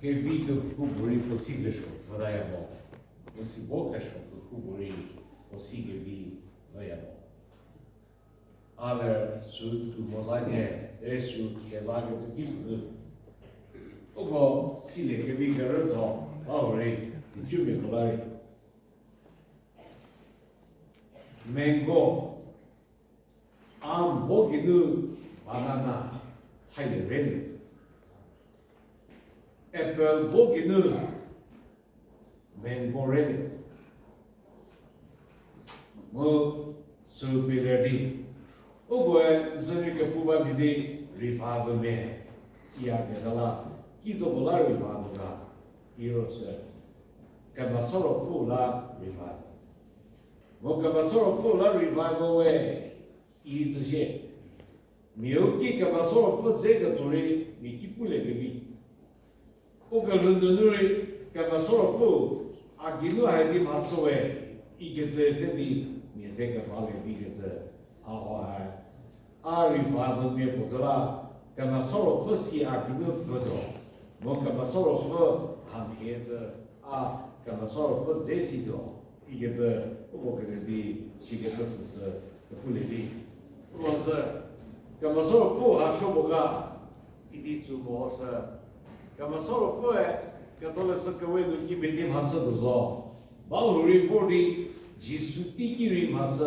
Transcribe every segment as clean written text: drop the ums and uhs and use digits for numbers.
che vive cuburi possibile fodaiamo, non si può che cuburi possibile vi zaiamo. Ale su tu mosaiche e su chiesage di tipo Ogo sile che vi garantò, avrei di più micolari. Mengo am boginu banana hai relit. Apple boginu mengo relit. Mo subiradi. Ogo zuri che puba vidi rifado me. Ia gedala. Kito bola rifado ga. Iro se. Kabasoro fu la rifado. 我干嘛说富了revival 喂，一直些，没有给干嘛说富这个主人，你给不来个比。我跟伦敦人干嘛说富，阿给侬还得马吃喂，一个这些的，你这个啥的一个这，阿好还，阿revival 没不着啦，干嘛说富是阿给侬富的，我干嘛说富还没着，啊，干嘛说富这些的。 一个这，我个人的，是个这是不利的。我是，干嘛说富还说不个，一定是模式。干嘛说富哎，跟到了是各位都一百点还吃多少？保护人富的，技术低级人还吃，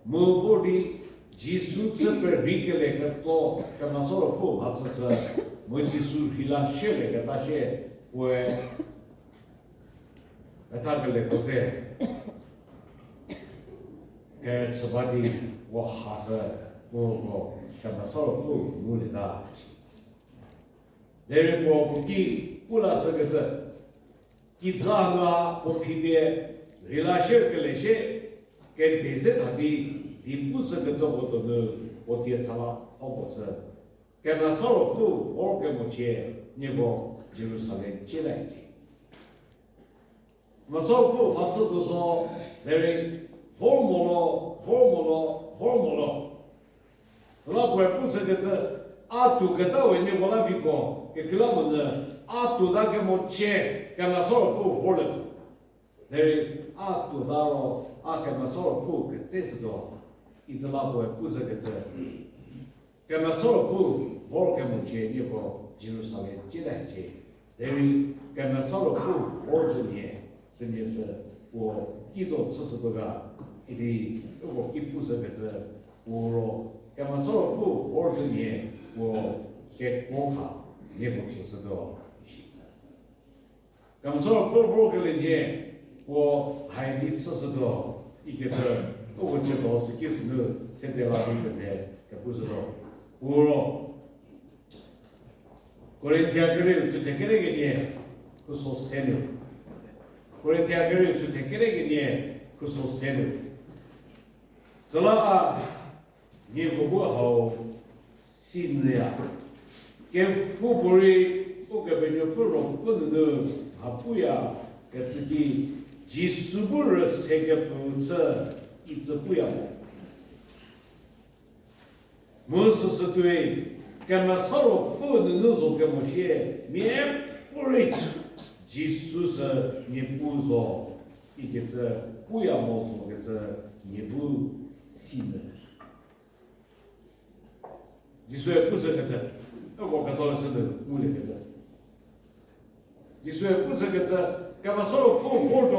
没富的，技术这边人个那个多，干嘛说富还吃是，没技术比那些那个那些，我，那他个那个噻。 该吃饭的，我还是我干嘛少富努力的。但是我不给不拉是个字，给这样啊，我偏偏为了些个那些，该第三他的不是个字我都能我点他了，好不是？干嘛少富我跟目前那个就是上来接来的，我少富我知道说，但是。 formula，是那怪不是个这阿杜个到位你我那边讲，给个那么呢，阿杜那个么钱，干嘛说付了？但是阿杜到了，阿干嘛说付个这是多，一直那怪不是个这，干嘛说付我干么钱你个就是上来进来钱，但是干嘛说付我这年，甚至是我几种知识这个。 一的，我一不是个这，我干嘛说付20年，我给国卡也不支持到一些。干嘛说付个年，我还得支持到一个这，我知道是几时候现在那个噻，可不知道，我过来听个人就听个那个年，可说三六，过来听个人就听个那个年，可说三六。 是啦，你不好心的呀，跟不不的，不给别人不容不能的，还不要给自己技术不是这个扶持，一直不要。我是对，干嘛少了不能做干么些，面不是技术是你不做，一个这不要么做个这你不。 信的，你说不是个字，那我看到的是努力个字。你说不是个字，干嘛说富着？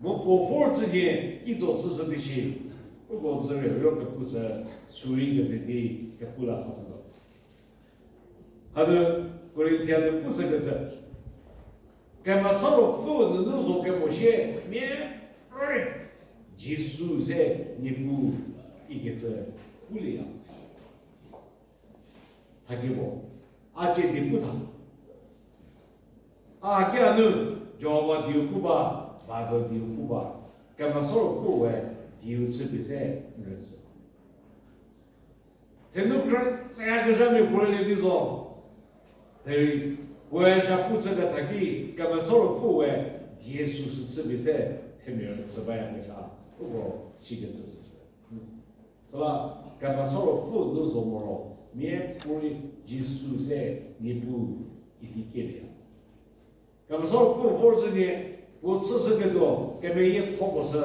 我不富之间，一种知识的些，我是有个不是属于一个人的个不拉啥子的。还有过来天的不是个字，干嘛说了富能说干么些面？技术在你不一个这不一样，他给我阿姐的不同，阿姐呢叫我丢不吧，把个丢不吧，干嘛说了不为丢吃比赛日子，很多人在个上面过来的说，但是为啥不这个他给干嘛说了不为耶稣是吃比赛，他没有吃白那啥。 我是个知识，是吧？干嘛说了富都说么了？面不的技术在你不一定给的，那么说复活之年，我此时个多，给每一托过是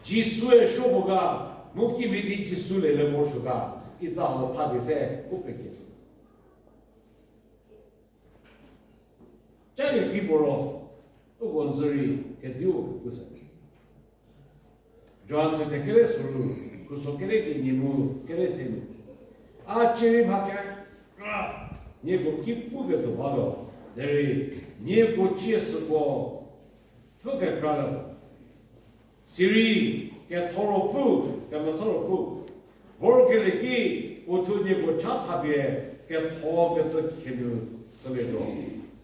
技术也说不个，目的没的技术来了我说个，一早他比赛不被接受。这里比不了，不光这里给丢不是。John to take it through, Kusokere, Nimu, Keresin. Ah, Cherry Maka, Nico keep Puga to follow. There is Nico Cheers for Fuka brother. Siri, get Toro food, get Masoro food. Vorkeleki, Utu Nico Chatabie, get Hog at the Kinu Salido.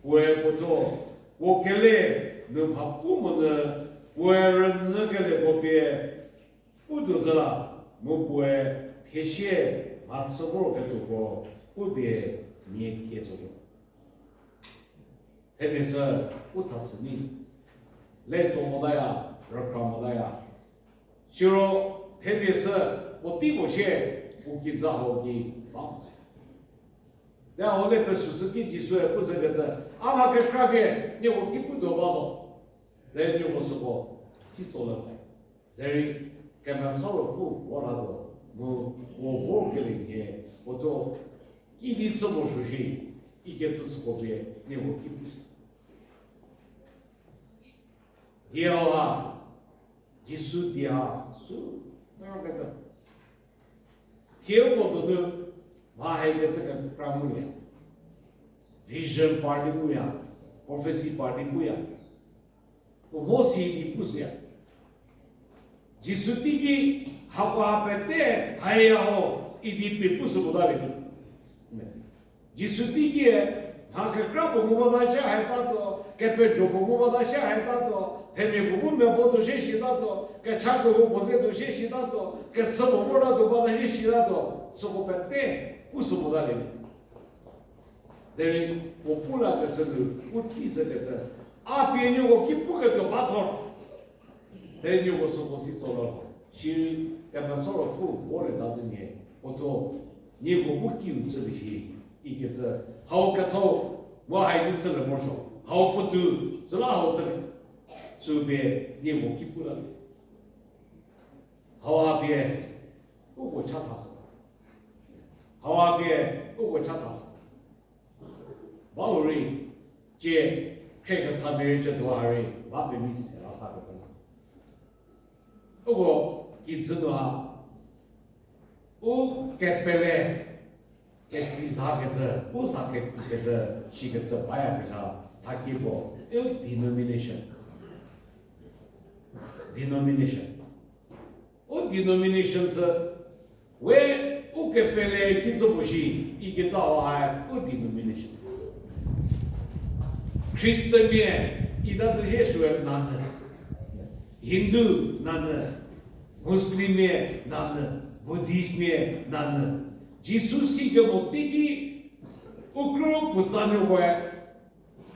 Where Puto, Wokele, no Papumana, where Nagale Bobie. 不读着了，我不会贴写，把吃活给读过，不别你接受了。特别是不他子女，来做么的呀，而干么的呀？就说特别是我第五些，我给只好给帮。然后那本书是第几岁？不是个这，阿妈给看边，你我给不多包装，那你我说过，去做了，那。干嘛sorrowful 我那个我给人家，我都一点怎么熟悉，一个只是个别，你我给不是。第二啊，技术第二，数那个这，第二个都都，马还有这个干么呀 ？Vision party 不一样 ，prophecy party 不一样，我是你不是呀。技术第一，好话白带，还要一点并不是不道理。技术第一，他个干部我把他下海打到，给别做部我把他下海打到，他们部门我都学习打到，给产品我这都学习打到，给吃不我那都把他学习打到，是我白带，不是不道理。但是我不那个时候，我第一个这，啊别人我给不个都把头。但是我说我是做了，是干嘛说了不？我来到这里，我说你我不给这个些，一个这好个头，我还有这个么说，好不多，是哪好这个？随便你我给不了，好啊别，我查他是，好啊别，我查他是，毛人，这开个3个月这多少人，把别米写了3个字。不过，记住的话，我给别人给为啥个这，为啥给个这是个这白呀个啥？他给我有 denomination，我 denomination 是，我给别人记住不是一个早还我 denomination。Christian 面，一到这些说难的。Hindu nana, Muslim nana, Buddhist nana. Jesus si ke moti ki ukro futsane hoya.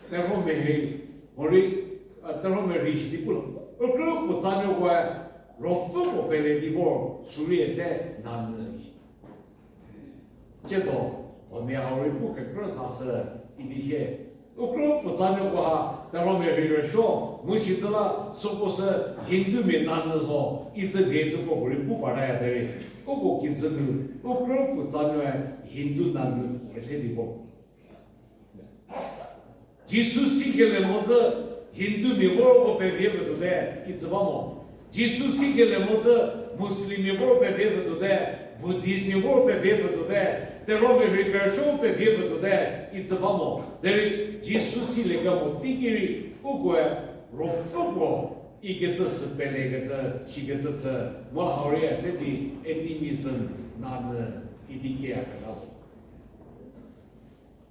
Terho mehi, ori terho mehi shdi pulo. Ukro futsane hoya. Rofu ko pele divo suri ese nana. Cedo, ome ori pu ke krosa se inihe. Ukro futsane hoya. 但我们有人说，我现在啦，是不是印度面男的说，一直给这个我们不把它的，我给这个，我个复杂的印度男的那些地方，即使是给了么子印度面我白皮不都的，一直把么，即使是给了么子穆斯林面我白皮不都的，布迪斯面我白皮不都的。但我们这个说白皮不都的，一直把么，但是即使是那个么，第一个不管若不过一个这是白那个这，是个这是，我好人是的，enemy 那呢一定给啊个啥，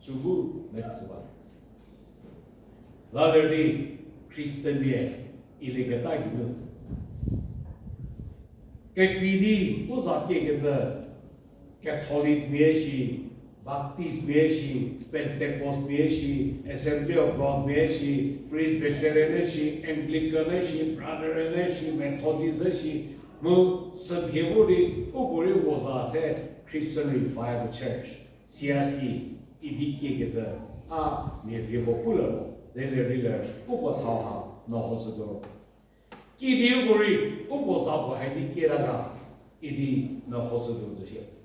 诸乎没吃吧？老点的 Christian 面一那个大一个，给规定不啥给个这。Catholic 面是 ，Baptist 面是 ，Pentecost 面是 ，Assembly of God 面是 ，Presbyterian 是 ，Anglican 是 ，Brotherly 是 ，Methodist 是，我是偏不的，不过的我啥在 Christian Revival Church，CRC 一定给个这啊，免费不了， 내려리려 우고 타와 너호스도 기디우고리 우고 사고 하이디 깨다가 이디 너호스도 주시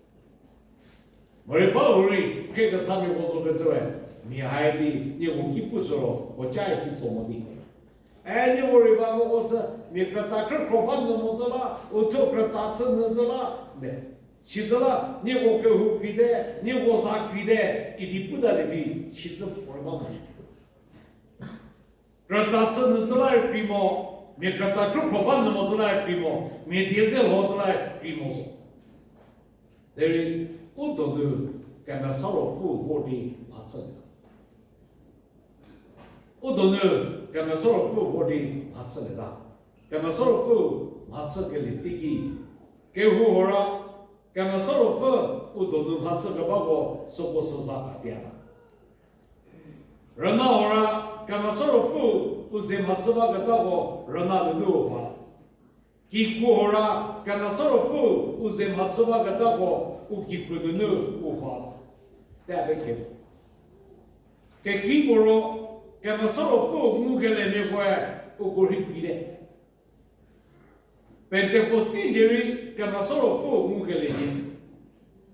머리바우리 그가 사비 고소 그저에 미하이디 니고 기쁘서로 어짜이시 소모디 애니 머리바 고서 미크타 크로반도 모자라 오토크라타츠 너자라 네 시절아 니고 그 귀대 니고 사 귀대 이디 부다리비 시절 머리바 그렇다츠 너자라 비모 미크타 크로반도 모자라 비모 미디셀 호자라 비모소 데리 우도도 그냥 서로 후보디 맞습니다. 우도는 그냥 서로 후보디 맞습니다. 그냥 서로 후 맞서게 되기 개후호라 그냥 서로 후 우도는 맞서게 하고 서고서사 가디야. 러나호라 그냥 서로 후 우세 맞서게 하고 러나도 누워라. 기구호라 그냥 서로 후 우세 맞서게 하고 우기쁘드는 우화 대백해 그 기부로 그냥 서로 후 무게를 거야 우고리비래 벤테코스티제리 그냥 서로 후 무게를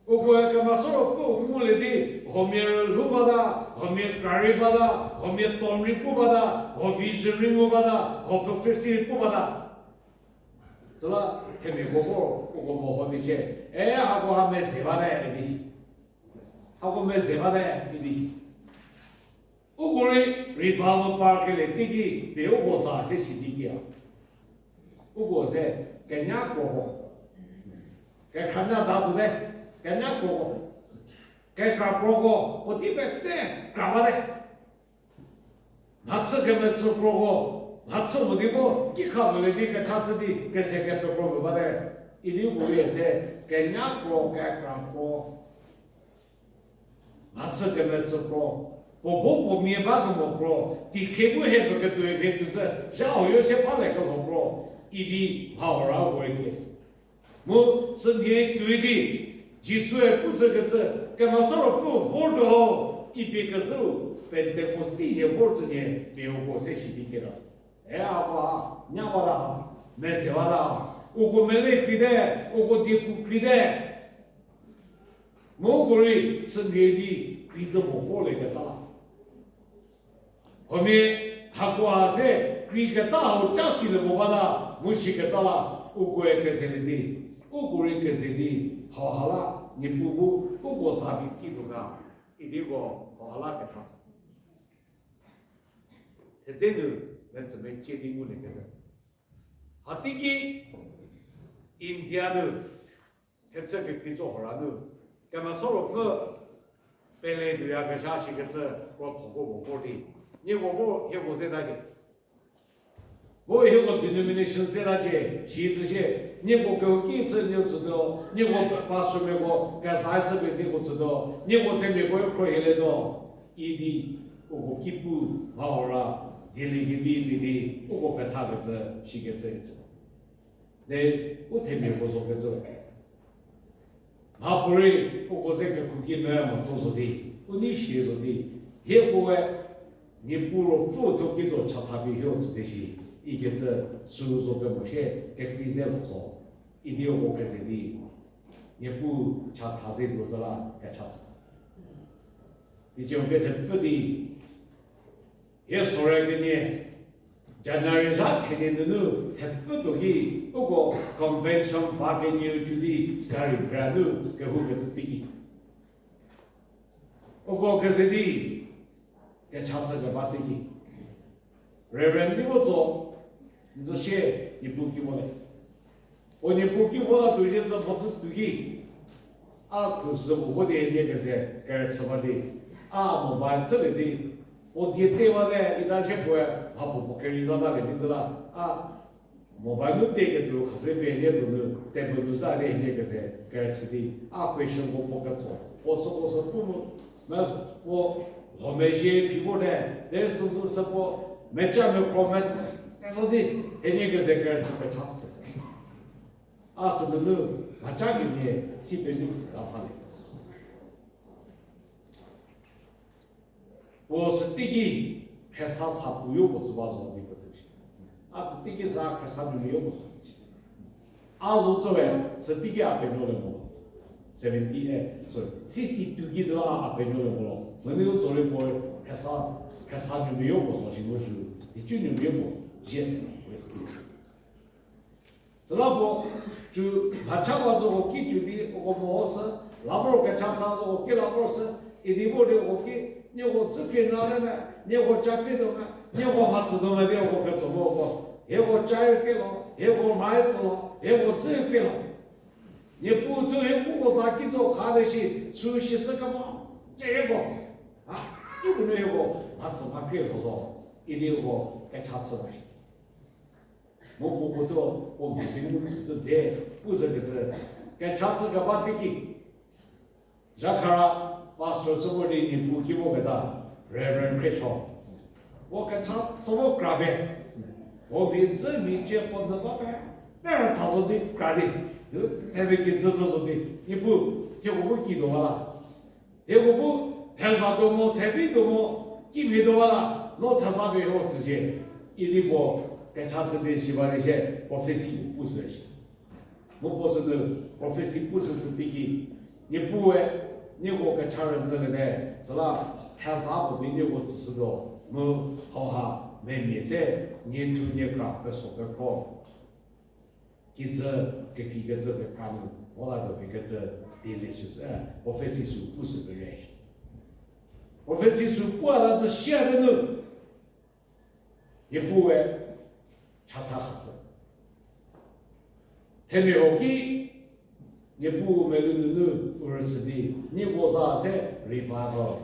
우고야 그냥 서로 후 무게를 호미를 후바다 호미 가리바다 호미 톰리 후바다 호피스리 후바다 호피스리 후바다 저라 태미고고 그거 뭐 어디지 애 하고 하면 세바네 이디 하고 매 세바네 이디 우고리 리바브 파크에 뛰기 배우고사 제 시디기야 우고세 그냥 고고 그 칸나 다도데 그냥 고고 그 가고고 어디 뱉대 가바래 맞서 그면서 고고 맞서 어디고 기카블레디 그 차츠디 그 세계 프로그램 바래 이리 우리에서 그냥 고고 가고 맞서 그면서 고 보보 미에바도 먹고 디케부해 그 도에 베두서 샤오 요새 발에 그 먹고 이디 하오라고 이렇게 뭐 선게 두이디 지수에 부서졌어 그마서로 포도호 이비가서 벤테코스티에 포르즈에 배우고 세시디게라 에아바 냐바라 메세와라 오고 멜레피데 오고 디푸크리데 모고리 선게디 귀저 모호레가다 호미 하고아세 귀가다오 짜시를 못받아 무시가다라 우고에 그세리디 우고리 그세리 하하라 니부부 우고 사비 기도가 이디고 하하라 그타서 대제는 멘스메 제디무네 그자 하티기 인디아는 대체게 비조하라는 그만 서로 그 벨레드야 그 자식 그저 뭐 보고 보고리 니고고 해보세다기 뭐 해고 디노미네이션 세라지 시즈시 니고 그 기츠녀즈도 니고 바수메고 가사츠베 니고즈도 니고 때미고 코헬레도 이디 오고 기쁘 마오라 딜리기비리디 오고 베타그저 시게저이즈 네 우테미고서 그저 마포리 오고세게 쿠기메모 도소디 우니시에서디 해고에 니부로 포토기도 차타비 효츠듯이 이게 저 수소가 뭐게 개비제로 이디오고 그세디 니부 차타제로더라 개차츠 이제 우리가 대표디 예소라게니 자나리자 테네누 대표도기 오고 컨벤션 파게뉴 주디 가리브라누 그후게스티기 오고 그세디 개차츠가 바티기 레브렌디보조 이제 이부기보네 오니 부기보다 도저히 버츠 두기 아 그스 부호데 얘기해서 개츠바디 아 모바일스레디 어디에 때마다 이다시 보여 바보 포케리자다레 비즈라 아 모바일로 때게도 가서 배려도 때문에 얘기해서 개츠디 아 퀘션 고 포카토 오소고서 부모 뭐 호메시에 피고데 데스스 서포 매점에 코멘트 서디 애니게서 개츠 베타스 아스는 마차기에 시베니스 가사네 보스티기 开啥啥不有不是把什么的不东西，这第一啥开啥没有不东西，如之外是第一阿边弄的么，62 几多阿边弄的么，没有做的么开啥没有不东西，我就你就没有么，也是为什么？这老婆就还差不多我给就的我模式，老婆给常常说我给老婆是一定不的我给。你我这边拿了没？你我这边的没？你我还知道没得？我可怎么我？哎，我这儿给了，哎，我买子了，哎，我这儿给了。你不对，我咋给着看那些熟悉是干嘛？这个你不能有个，他只怕给多少，一定我该吃吃吧。我不多，我没听这不是个这，该吃吃个把这个，然后。把说什么的你不给我给他 Reverend Critchell， 我跟他什么grabe， 我名字名节不是八百，当然他说的 grabe， 特别给知道说的，你不给我记住了，给我不太啥多么太费多么，记没多了，老太啥背后直接一定不该查证的西方那些 prophecy 不是那些，我不是的 prophecy 不是第一，你不会。你我跟常人这个呢，是吧？看啥不比你我只是个，我好哈没面色，年头年高不说个好，给这给别个这个他们，我那都别个这地理就是我分析出不是个原因，我分析出过了这现在呢，也不会查他合适，特别好给。你不买了不是吃的，你我啥子没法到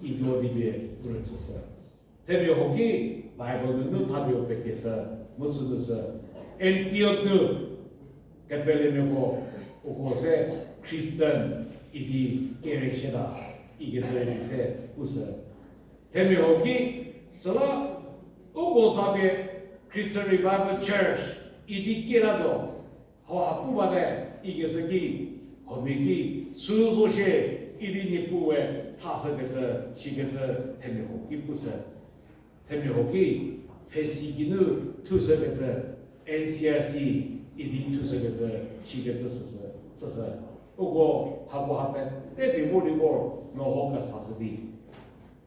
一多里边不是吃是，特别好给外国人他没有别个是，不是的是，第二呢，跟别人那个我是 Christian 一的个人写的，一个这里是不是，特别好给是了，我啥边 Christian Revival Church 一的给那个，好不把的。一个是给后面给所说些一定的部位，他是个这是个这特别好给不是，特别好给分析的呢，都是个这 NCRC 一定都是个这是个这是，不过还不还在代表我的我好个啥子的，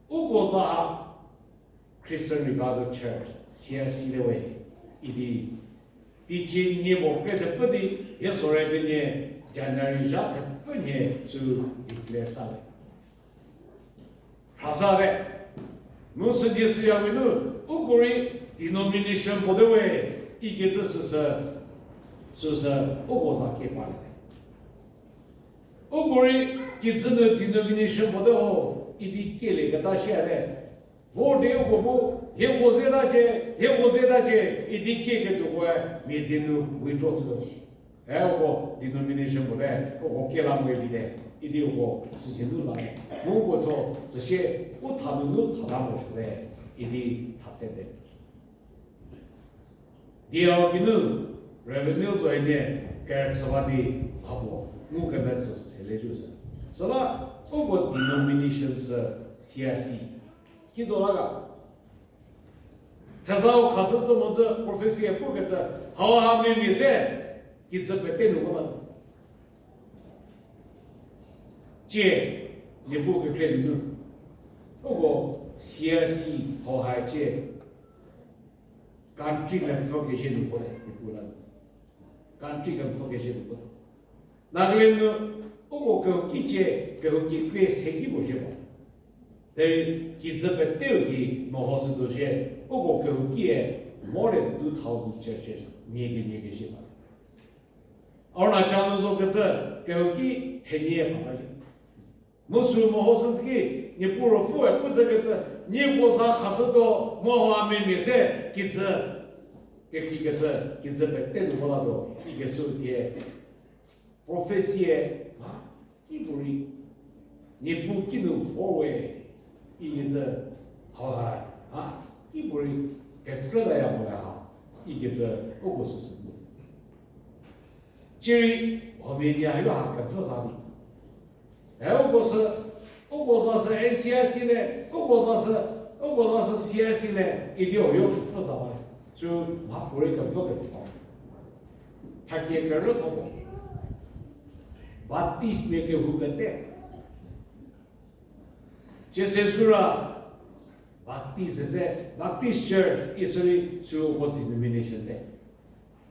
不过啥 Christian Revival Church CRC 的位一定。第今年我给的分的也说来个呢，将来人家的分呢是来啥的，他啥的，我实际是要为了不过人 denomination 不对位，一个这是不过啥开发的，不过人就只能 denomination 不对哦，一定给了个大些的，我的我不。也我在大街，一定给个多个面对的为做这个，我denomination不来，我给他们的，一定我事情都来，我说这些我他们都他们出来，一定他才的。第二个呢，revenue 做一年，该吃饭的好不？我跟他只是来就是，是吧？不过 denomination 是 CRC， 记住那个。他说我考试怎么着，我分析也不跟着，好好没比赛，给这边电脑了，姐，你不会给你，不过 CRC 好还姐，干这个不给些你过来，你不能，干这个不给些你过来，那个人呢，不过跟记者跟记者谁给不些吧？但记者被丢的，冇好事多些。不过跟记more than 2000 churches 年个些吧。而那假如说个这跟记太年把它去，没说冇好事这个，你不如富不这个这，你过上合适到冇话没事，记者跟一个这记者被丢过那个一个手贴 ，prophecy 记不哩，你不记得forward。一个这好啊，一不人给各大样不来哈，一个这不过是什么？至于后面的还有还更复杂的，不过说是 NCRC 呢，不过说是我说是 CIC 呢，一定要有复杂的，就马不会更复杂的，他给个热头发，把地面给糊个带，这些说了，把地是在Baptist Church Israel 就我 denomination 的。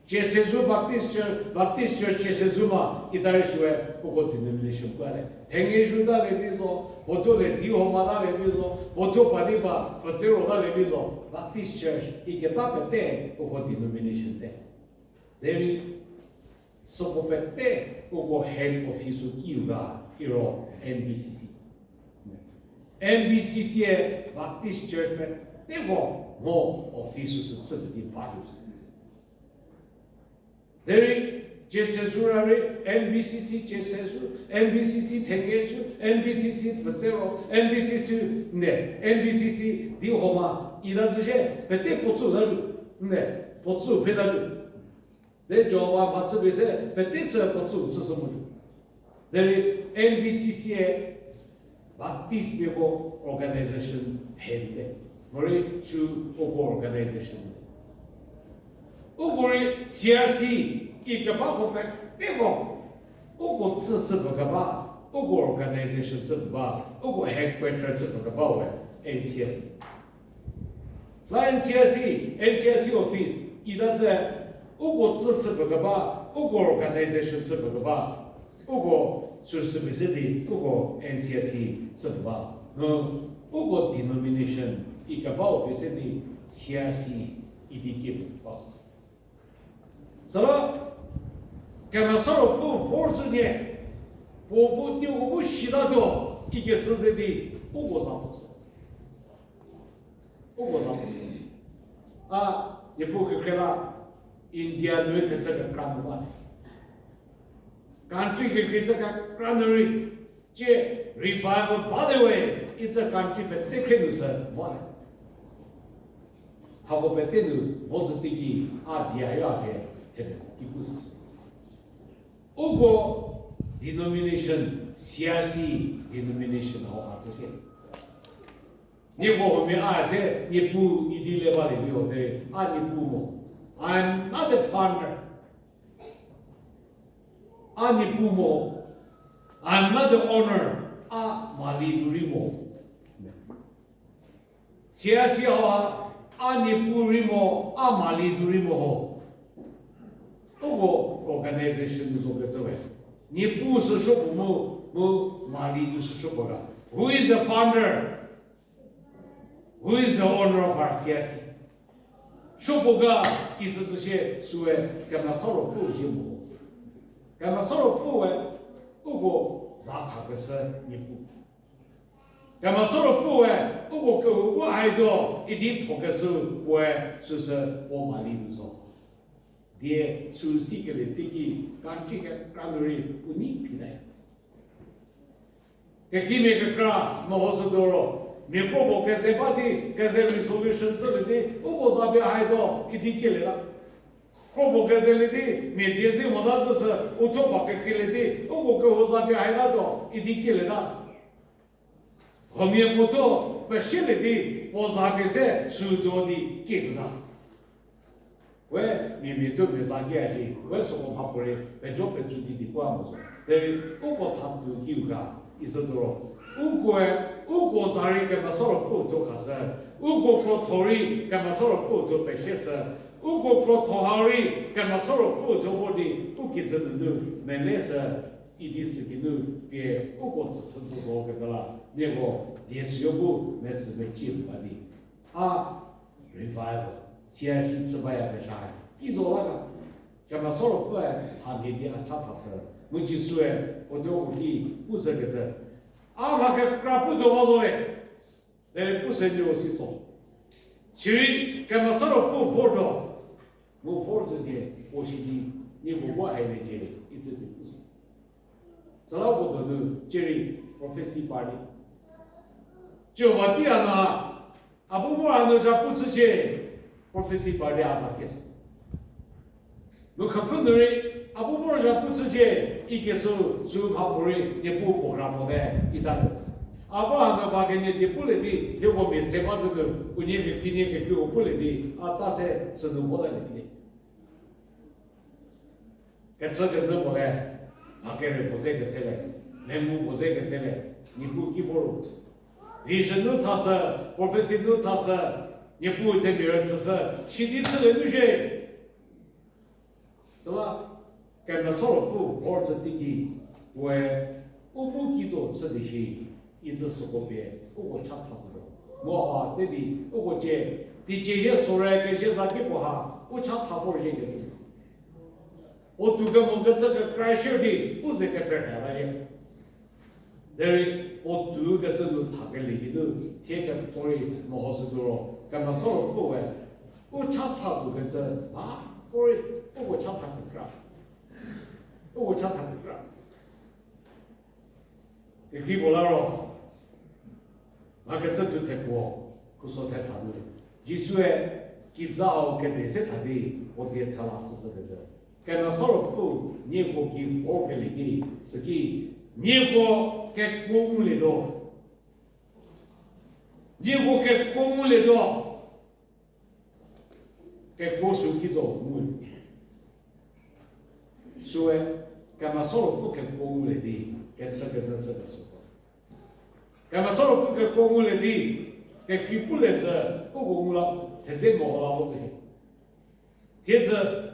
제세수 Baptist Church 제세수마 이달쇼에 그거 denomination 거래. 댕게슈다 레비소 보토레 디호마다 레비소 보토 바디바 퍼제로다 레비소 Baptist Church 이게 답때 그거 denomination 때. 대리 소포페때 그거 head office 기우가 이로 NBCC. NBCC의 Baptist Church 때고 뭐 office에서 쓰기 바로. There 제세수라리 NBCC 제세수 NBCC 대개수 NBCC 버세로 NBCC 네 NBCC 디호마 이다지제 그때 보츠를 네 보츠 배달을 내 저와 같이 배세 그때 저 보츠 쓰스무 There NBCC의 Baptist Bible Organization head 머리 주 오고 organization 우리 CRC 이거 바고 대고 우고 츠츠 버가바 우고 organization 츠바 우고 headquarter 츠 버가바 NCSC 라 NCSC office 이다제 우고 츠츠 버가바 우고 organization 츠 버가바 우고 수수비스디 우고 NCSC 츠바 우고 denomination 이거 바오 비스디 CRC 이디게 바 서로 그러면 서로 force 보고 뛰고 시다도 이게 선생이 오고 사고서 아 예쁘게 그래라 인디아 뇌 대체가 간다 country के जगह primary 제 revival by the way it's a country पे देखे नुसर वाला 하고 배때는 보즈티기 아디아야게 오고 denomination CRC denomination 하고 하듯이 니고 보면 아세 니부 이딜레 발이 비오데 아니 부모 I'm not the founder 아니 부모 I'm not the owner 아 말리두리모 CRC 하와 아니 부리모 아 말리두리모 오고 organization 좀 그저왜 니 부스 쇼부 뭐 말리두 쇼부가 who is the founder who is the owner of our CRC 쇼부가 있어这些수에干嘛 서로 부지모干嘛 서로 부에 오고 자카그서 니부干嘛 서로 부에 오고 그 아이도 이디 토게서 왜 수서 오 말리두서 dia susi ke tiki country ke primary uni pidai ke kimi ke kra mohosodoro me ko ke se pati ke se resolution se de o zabe haido idike la ko ke se le de me de se moda se uto pa ke le de o ke o zabe haida do idike le da homie poto pe shele de o zabe se sudo di ke da 왜 미미도 메사게야지 왜 소금 파포레 배조 배주디 디고아모서 데 우고 탑도 기우가 있어도록 우고 자리가 마서로 포토 가서 우고 프로토리 가마서로 포토 배셔서 우고 프로토하리 가마서로 포토 보디 우기즈는 멜레서 이디스기는 게 우고 스스로 그들라 내고 예수요구 매즈메지 바디 아 revival CIC 吃饭也没啥，记住那个，干嘛说了饭还没点还差他事，我就说我对我的不是个这，啊那个干不多么多嘞，但不是就系统，其实干嘛说了佛着，我佛着的我是的，你我还没接一直的不是，是老不多的这里 prophecy party， 就我第二呢，啊不然都是不直接。prophecy party 아사께서 뭐 그분들이 아부부르자 부츠제 이게서 주하고리 예부 보라모데 이다는 阿不然的话，给你的不来的，如果没谁把这个过年给我不来的，大概是能活在里面。这个怎么嘞？给人不这个谁嘞？人母不这个谁嘞？你不给我，人生都踏实，我分析都踏实，你不会特别人吃实，心里吃的东西，是吧？干嘛少了富或者弟弟，我不记住吃的些，一直是个别，我吃踏实的，我话谁的，我接些说来这些啥给不好，我吃踏不是一个字。我读个某个这个感受的，不是个别人来的。但是我读个这个他个里头，天个作为某好事多了，干嘛少了富哎？我查他读个这我查他不干，我查他不干，给不了了。那个这就太过，不说太长了。即使给早给那些他的，我点他哪只是个这。干嘛少了富，你不给我给里的，是给你不给公务里头，你不给公务里头，给国手给做公务，所以干嘛少了富给公务里的，给这个时候，干嘛少了富给公务里的，给不来这不公务了，他这么好了我这些，接着。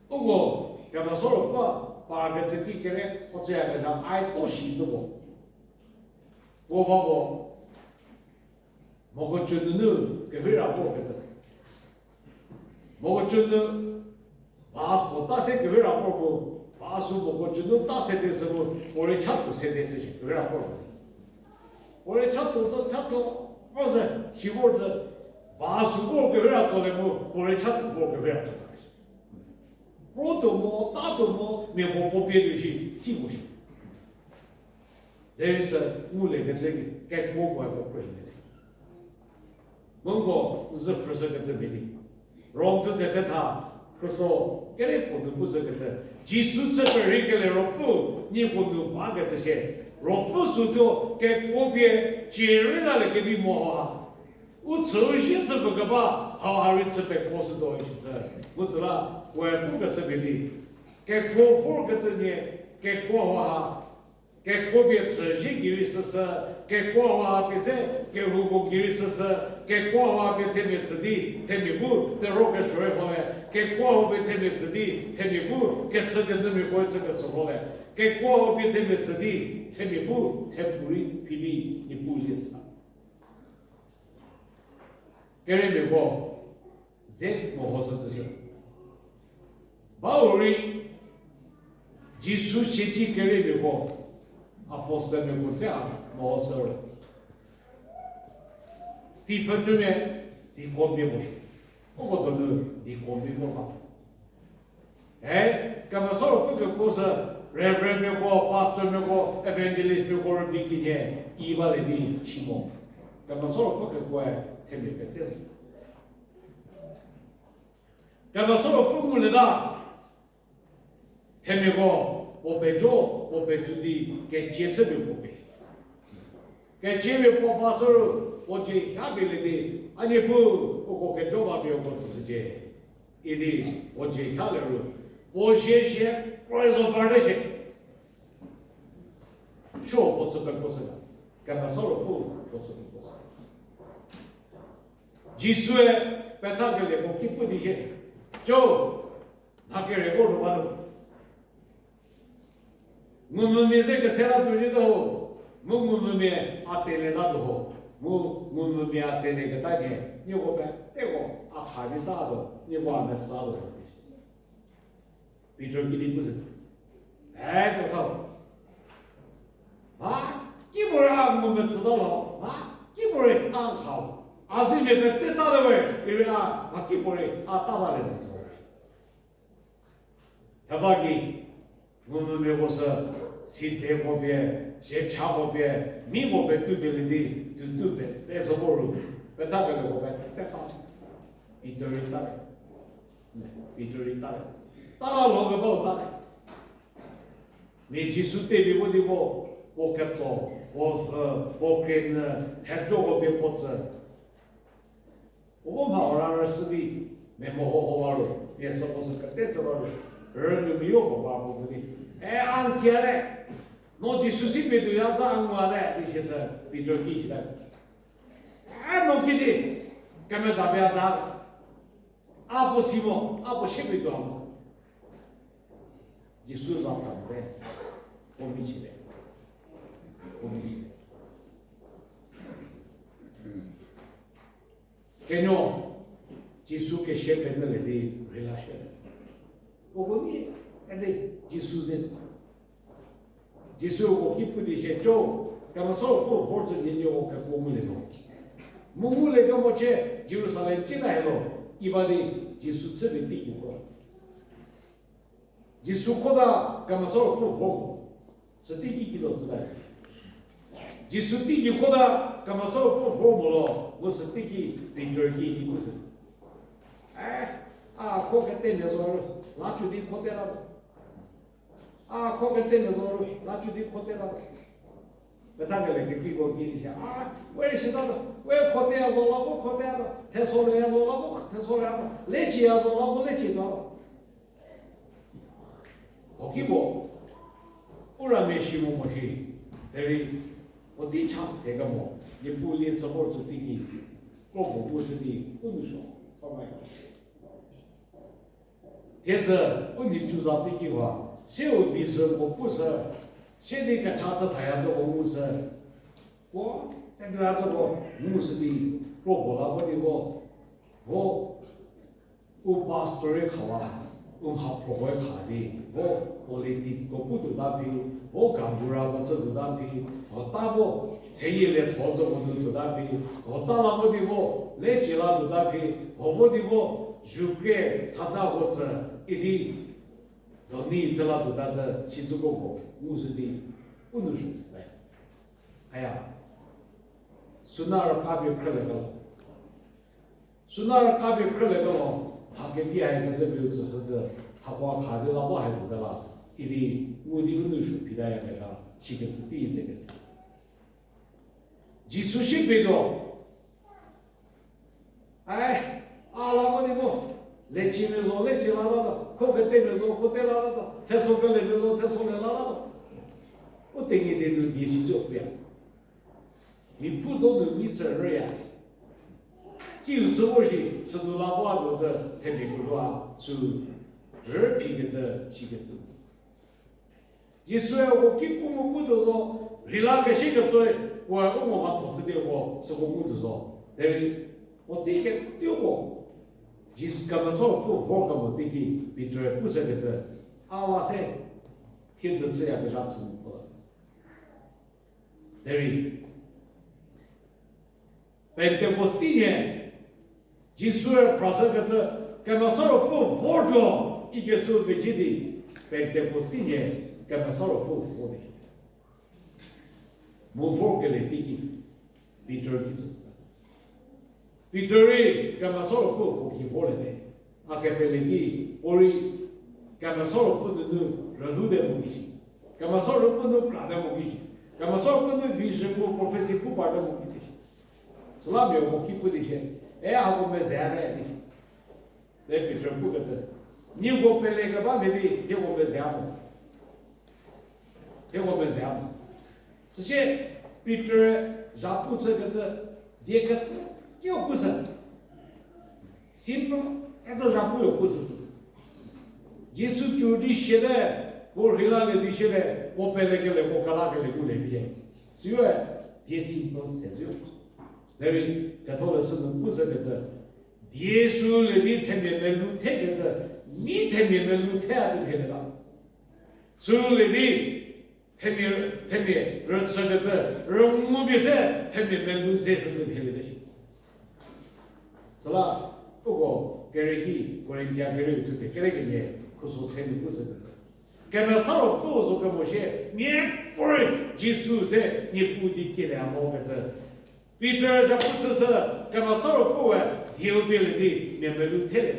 不过，干嘛说了话，把个这个呢，或者个啥爱多习着我，我发我，某个觉得呢，给会让我个这，某个觉得，我大些给会让我不，说某个觉得大些的时候，我来差多些的事情，给会让我来差多，或者媳妇子，说我给会让做的我来差多，我给会让做。我多么大多么，没我别的去细不行。但是我那个这个该过关不可以的。我是不是个这边的？然后就在跟他说，给你不是个这，即使这个人给了付，你不能把个这些，若付出掉给个别节日那里给你摸啊。我首先这个吧，好还是这边过是多一些，我知道外部个这边的，给国货个这呢，给国话，给个别诚信给你实施，给国话比赛，给户口给你实施，给国话别特别子弟，特别不，在那个水好嘞，给国话别特别子弟，特别不，给这个那么过这个时候嘞，给国话别特别子弟，特别不，太福利霹雳，你不理解。给人美国，这不合适之前，把我们技术设计给人美国，不是在美国这样不合适了。斯蒂芬里面的国民不是，我都能的国民不嘛？干嘛说这个故事 ？Reverend 美国、Pastor 美国、Evangelist 美国人比今年100里的期末，干嘛说这个国特别别的。干嘛说父母的大，特别过我被做的给接触的不被，给前面爆发时候，我就下边来的，你不我给做吧，别我只是接，一定我就下来了，我先我来说班的去，说我这边不是的，干嘛说父不是。即使被他给我给不的些。就他给人过的话，我们这个谁来东西都，我们带来那都好，我们带那个大件，你我带我喊的大的，你往那啥的，比如给你不是，我操，基本上我们知道了基本上好。是因为得到的位，因为基本大人知道。他把给我们美国是身体方面、血茶方面、米方面对别人的都对别，但是我们被大个我们得到，比别人大，比别人大，大了老个不大，没技术对比我的我，我给做，我给太做我别不子，我怕我让人死的，没么好玩了，别说我是个带子玩了，人就没有办法不的，哎，按些嘞，我就熟悉别的样子按我嘞，那些是别着急起来，哎，我给的，干嘛大别大，阿不西么，阿不西别多么。你说上反在，我们起来，我们起来。给侬，技术给写本的来的回来写的。我问你，现在技术人，技术我给不的些做，干嘛说否则人家我看我们来弄，我们来干嘛去？就是上来进来了，一般的技术这边低过。技术扩大，干嘛说复活？是第几个知道？技术第几扩大，干嘛说复活么咯？我是第几第二季的不是？哎，啊，扩个对面说，那就得扩大了。啊，扩个对面说，那就得扩大了。那他个那个给我给一下啊，我也知道了，我也扩大了，那我扩大了，太少了，那我太少了，来接了，那我来接到了。我给我，不然没希望我去，但是我第一场是这个么，你不练之后是第一，我不是的，不能说，好吧？现在问题就上这句话，小比是我不是，现在个叉子太阳这个我是，我这个这个我是的，我那个的我把 story 考啊。我好破坏卡的，我来的，我不读单品，我干部啊，我只读单品，我打我谁也来拖着我都读单品，我打了我的我来接了读单品，我的我如果上大伙子一定到你这了读单子，其实我是的，不能说是来，哎呀，说那儿咖啡课来个，说那儿咖啡课来个咯。他跟别人个这边只是这，他光看的那我还不得了，一定我的很多书比他那个啥，是个是第一这个是。技术性别多，哎，啊那个的不，来前面说来前那个，可跟对面说可对那个，他说跟那边说他说的那个，我等于的都联系就不一样，你普通的你责任呀。就这我些是都那话多这特别不多啊，就二批个这几个字。你虽然我给我们不多说，你那个些个做，我把组织的我是我不多说，但是我第一个对我，就是干嘛说我干嘛对个，比对不是个这，啊哇塞，天子吃呀给啥吃不了，但是，本德国第年。即所有 process 个这，干嘛说了复着一个手被接的，被德国第年干嘛说了复的，没复给来第几，比这儿的就是，比这儿干嘛说了复给复来的，啊给被来的，我哩干嘛说了复的都人路的目的性，干嘛说了复都干的目的性，干嘛说了复都平时我 professor 不办的目的性，是那边我给不的些。哎呀，我们谁来的？来比这不个这，你我本来个把别的，给我们谁么？给我们谁么？这些比这让不这个这，第个字又不是，新不，在这让不又不是字，耶稣就你写的，我回来了你写的，我本来个来，我干那个来，我来的，所以第新不才是有。那里搿套了是能不是搿只，耶稣来的特别的路太搿只，你特别的路太都看得到，所以来的特别而这个只，而我比赛特别的路才是这看得到些，是吧？不过搿人的个人家搿人就得搿个呢，可说才能不是搿只，搿么少了佛说搿么些，面不然耶稣噻，你不得给两毛搿只。比这些不只是干嘛少了父啊，丢别人的面目都太了，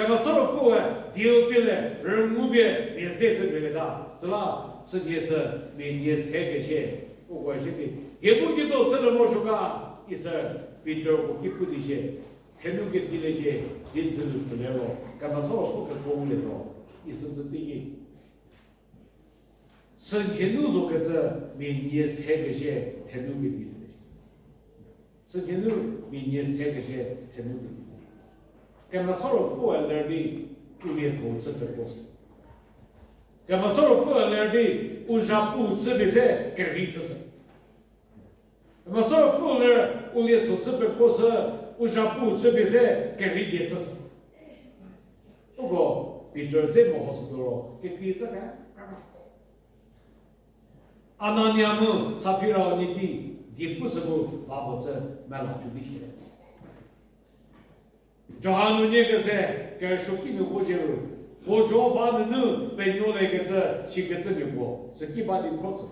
干嘛说了父啊，丢别了，人目别连谁这边的他，是吧？世界是每年3个钱，不关心的，也不给做这个魔术噶，一是比这我给不的些，很多给地了些，因此不来了，干嘛说了父跟公的多，意思是第一。身体路做个这每年3个钱，很多给地了些，身体路每年3个钱，很多给地。干嘛说了富而来的不连投资的过程？干嘛说了富而来的为啥不吃比赛改变知识？干嘛说了富而来不连投资的过程？为啥不吃比赛改变点知识？不过别人这么好事多了，给别这个干嘛？阿那娘们撒菲拉你的不是不发不这买老土的钱。就还有那个噻，该说给你活起来，我说法的能被用来个这写个证明过，是给把你考出来。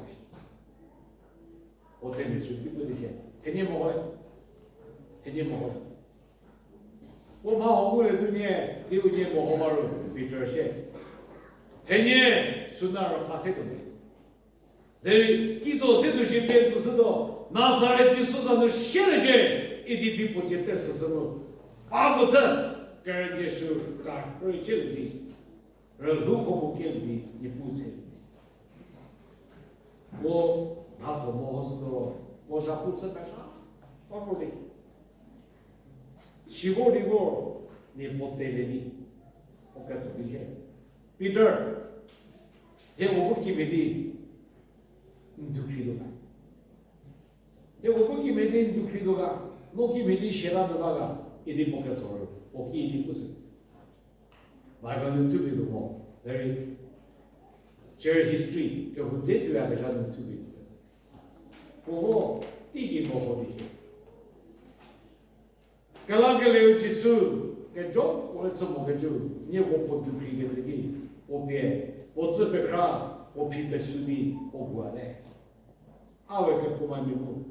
我对你说，对不对些？天天不好嘞，天天不好嘞。我怕我来这年6年不好嘛了，被这些，天天说那儿怕谁都没。对，记住谁都些编知识到，那时候的技术上头写了些，一点点不见得是什么。发不成，跟人家说干而且的，而如果不给的，你不成。我那多么好事多，我啥不吃干啥？多少的？西瓜的我，你不得了的，我该做的些。比这儿，我不给没的，你就可以了。我不给没的，你就可以了。我给没的写那个那个。一定不该做了，我一定不是。外国人特别多，但是 share history 就会这对啊，个啥人特别多。不过第一不好的些，个那个留技术，个 job 我怎么个就，你我不都可以个这个，我这边看，我批判书的，我过来，阿伟个不满意不。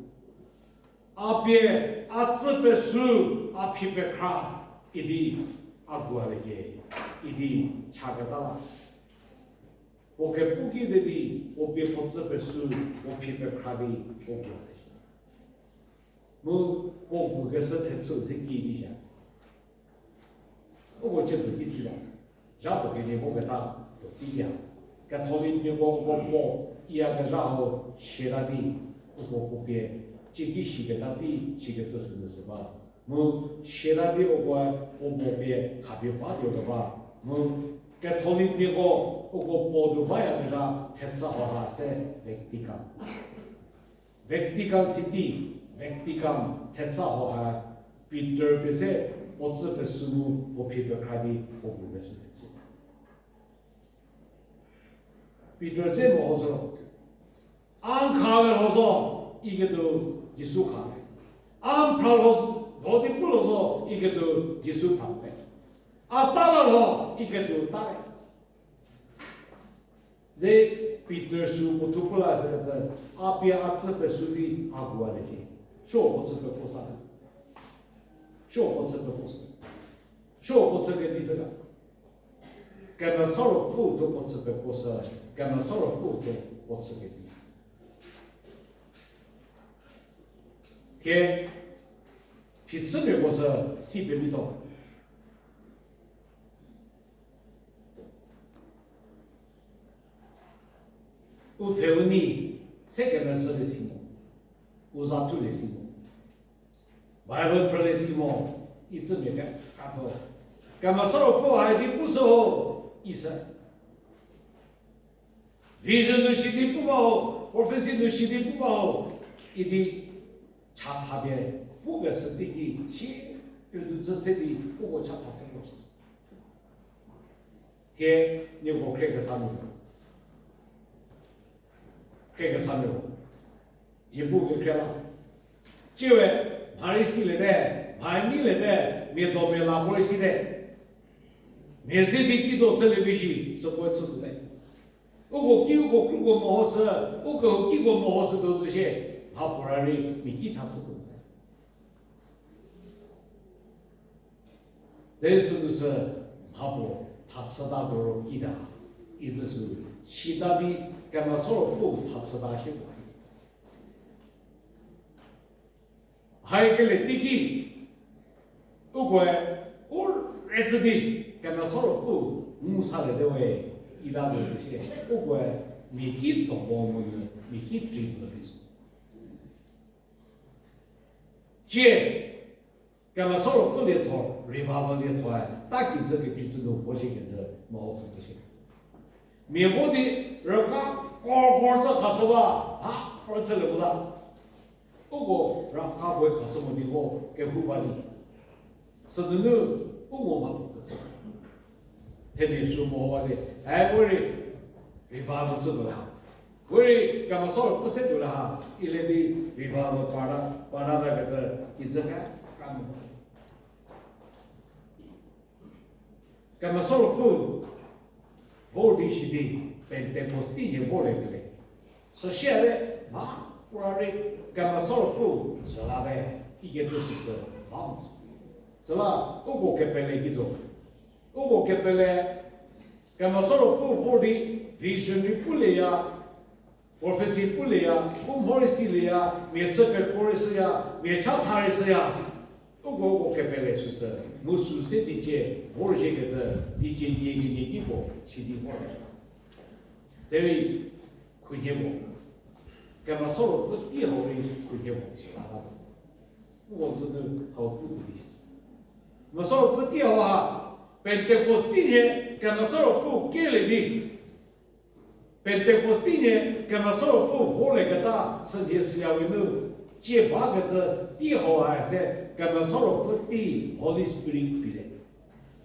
阿边阿这本书阿批判看，一定阿过来些，一定差个大了。我给不给这的，我别把这本书我批判看的，我过来些。我不个是太丑太给一下，我觉得第四了，然后给你我给他都低呀，给讨论的我一样个然后写了的，我不别。这个写给他的，写给这是吧？我写了的我不别卡别发掉了吧？我给讨论的我报道吧呀，个啥？太次好哈是Vatican City，Vatican 太次好哈，比这边噻，我这本书我批的看的，我不个是太次。比这这么好说，按卡的好说，一个都。技术卡的，按跑了老的不了说，一个都技术跑的，打了咯，一个都打的。你比读书不读不啦这个字，边这本书的过来的，说不这个不啥的，说不这个不是，说不这个的这个，根本少了辅都不这个不是，根本少了辅都不这个的。天，皮子面我是400米多，我非问你，3个门是的什么？我啥土的什么？外文出来什么？一直没干，干头，干嘛少了富还的不是好意思？别人都写的不好，我分析都写的不好，一定。查他的不个是对的，写就是这些的，不过查他什么事？天，你我开个啥名？开个啥名？一步给开了。这位哪里写来的？哪里来的？没到没拿过来写的。没写的记住这里东西是我知道的。我给我如果没好事，我给我没好事都这些。他不然的，没给他知道的。但是就是 하고 다쳐다도록 이다. 이 뜻은 시답이 그만 서로 후 다쳐다 하고 하이글레 띠기 우고에 올레즈디 그만 서로 후 무사를 대외 이다도 뜻이 우고에 미기 동봉은 미기 드리블을 했어. 제 그만 서로 후레토 리바벌레토에 딱히 저게 비즈도 보시겠죠. 뭐 없어这些 미보디 러가 꼴꼴서 가서봐 아 그렇지를 보다 오고 라가 보에 가서 못이고 그 후반이 서드는 오고만 그렇지 대비수 뭐하게 아이고리 리바벌 쓰더라 우리 가만 서로 부세더라 이래디 리바벌 바라다 그저 기저가 까는 가만 서로 후 Vordiști Pentecosti vorbele. Să șere, ma, urare, cam să fu, să la ve, fie ce să vamos. Să la, ugo che pele gizo. Ugo che pele, cam să fu vordi, visioni puleia, profesi puleia, cum horisilia, mie țăcă corisia, mie ceatarisia. Ugo che pele să musu se dice, vorje că să dice niegi po, și di vorje. Deri cuiemo. Cam solo fu dio ori cuiemo ci la. Ugo să nu hau putu dice. Ma solo fu dio a Pentecostine, cam solo fu chele di. Pentecostine, cam solo fu vole că ta să ies ia nu. Ce bagă să dio a se cam solo fu di Holy Spirit pile.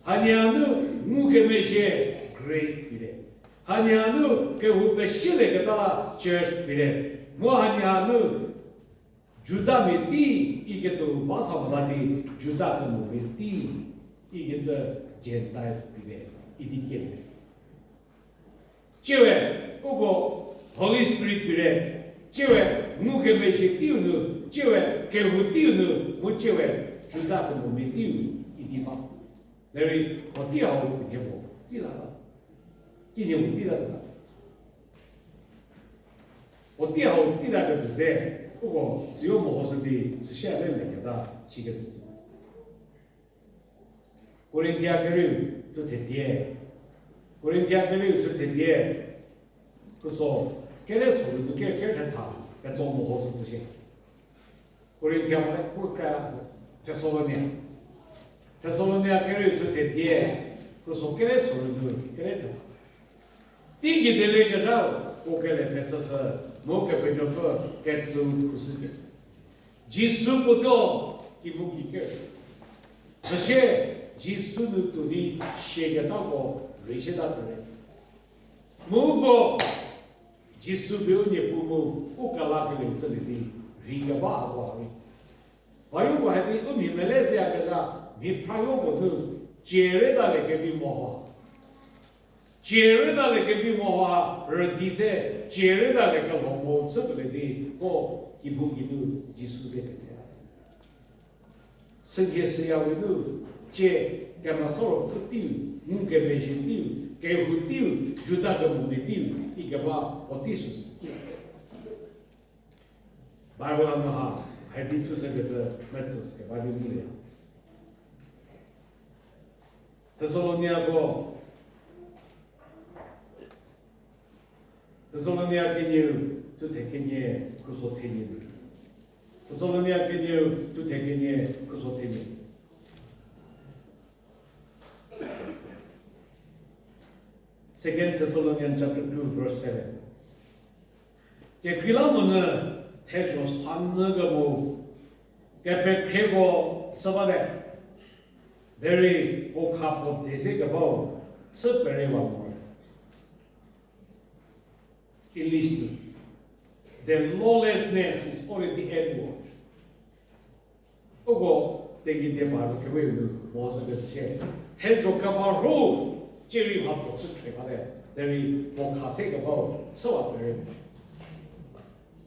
Hanianu muke meșe grace pile. Hanianu că hupe șile că ta church pile. Mo hanianu Juda meti ike tu basa mati Juda kamu meti ike ce Gentiles pile idike. Cewe ugo Holy Spirit pile. Cewe muke meșe tiu nu. Cewe că hutiu nu. Mo cewe Juda kamu meti idima. Dari我好给我记了的，今年我记了的，我好记了的主宰，不过只有我是的是现在那个的七个字字。我连第二个人就天天，我连第二个人就天天，就说给他说的都给他，给做我是这些，我连第二个不改了，他说了呢。他说你要给人做天天，我说给他说的都给他。第一的那个时候，我给他拍这是某个朋友说该走不是的，技术不到，给不给个，这些技术的都得写个到过瑞士到的人，某个技术表你不某，我搞那个人这里的人个把话的，还有我还得我明白那些个啥。你拍我不头，节日到来给你莫花，节日到来给你莫花，而第三节日到来个红包吃不来的，我基本都技术在这些。身体是要为奴，这干嘛少了不丢，我给没钱丢，给不丢，就那个没丢，一个把我地属是。白话嘛哈，还得就是个这没知识，把就没了。Thessaloniaco Thessaloniaco to take in Kusotini. Thessaloniaco to take in Kusotini. Second Thessalonians chapter 2 verse 7. Gekilamona Tesho Sanzagamo Gepekego Sabade. There o couple days ago, so very one more. Illusion. The lawlessness is already at work. Ogo, they get the bar, the way was a good share. Tens of Kamaru, Jerry Hot, there is o Kasek about so very much.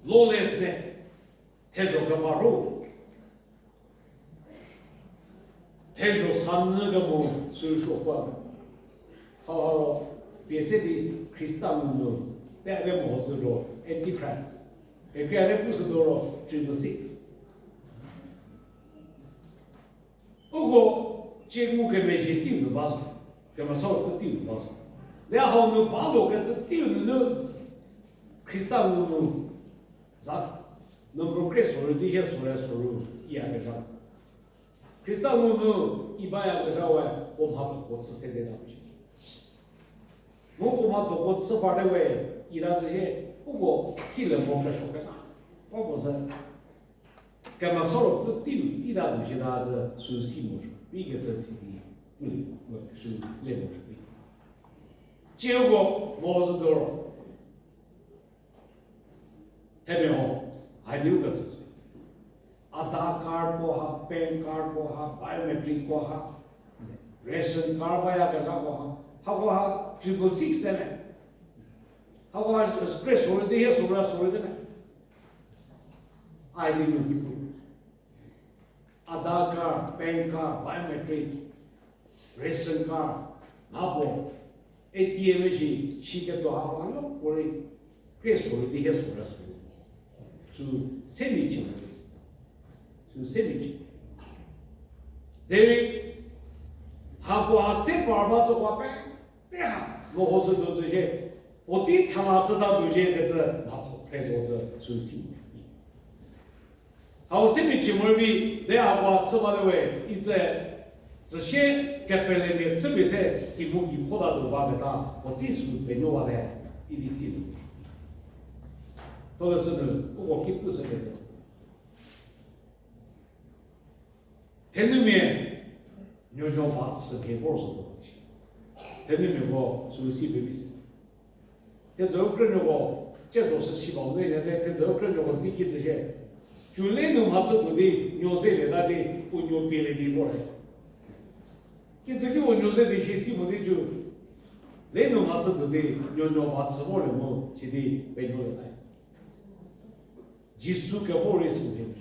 Lawlessness, Tens of Kamaru. 天说三日个么，所以说话，好别说的 Kristen 路，但在模式路 Antichrist， 也个在不是多了 Triple Six。不过节目跟那些丢的巴手，干嘛少是丢的巴手，然后呢把路跟这丢的呢 Kristen 路啥，能够给所有的些所来所有一样的上。Kristen 路一般样的上外，我怕我吃谁的东西。我怕通过吃饭的位，伊拉这些不过新人我该说个啥，我不是，干嘛少了不丢其他东西，他是属细木属，一个这是的不灵，我是类木属的。结果我是多少？特别好，还6个字。आधार कार्ड को हा, pan card को हा, बायोमेट्रिक को हा, ration card via कैसा को हा, हाको हा ट्रिपल 6 देना, हाको हा स्प्रेस हो रही है सोलह देना, आईडी में भी Aadhaar card, PAN card, biometric, ration card, हाको ATM में शी के तो हाको हा लो पूरी स्प्रेस हो रही है सोलह, जो सेमी चीज़ 세미지. 대위 하고 아세 바바 조과배 대하 로호스도这些어디 타마스다 도제 그저 나도 배조저 수시. 하고 세미지 멀비 내 아빠 쓰바的왜 이제 这些给别人的特别是题目一扩大的话给他我地数被弄完了一定是多的是呢我给不是个这天里面牛牛发吃给我说的东西，天里面我熟悉不是？天这个人我这都是希望那现在天这个人我第一这些，就那种发吃土的牛塞的那的不牛别的地方来，跟这个我牛塞的些西部的就那种发吃土的牛牛发吃我了么，现在被牛来，技术给我的事情。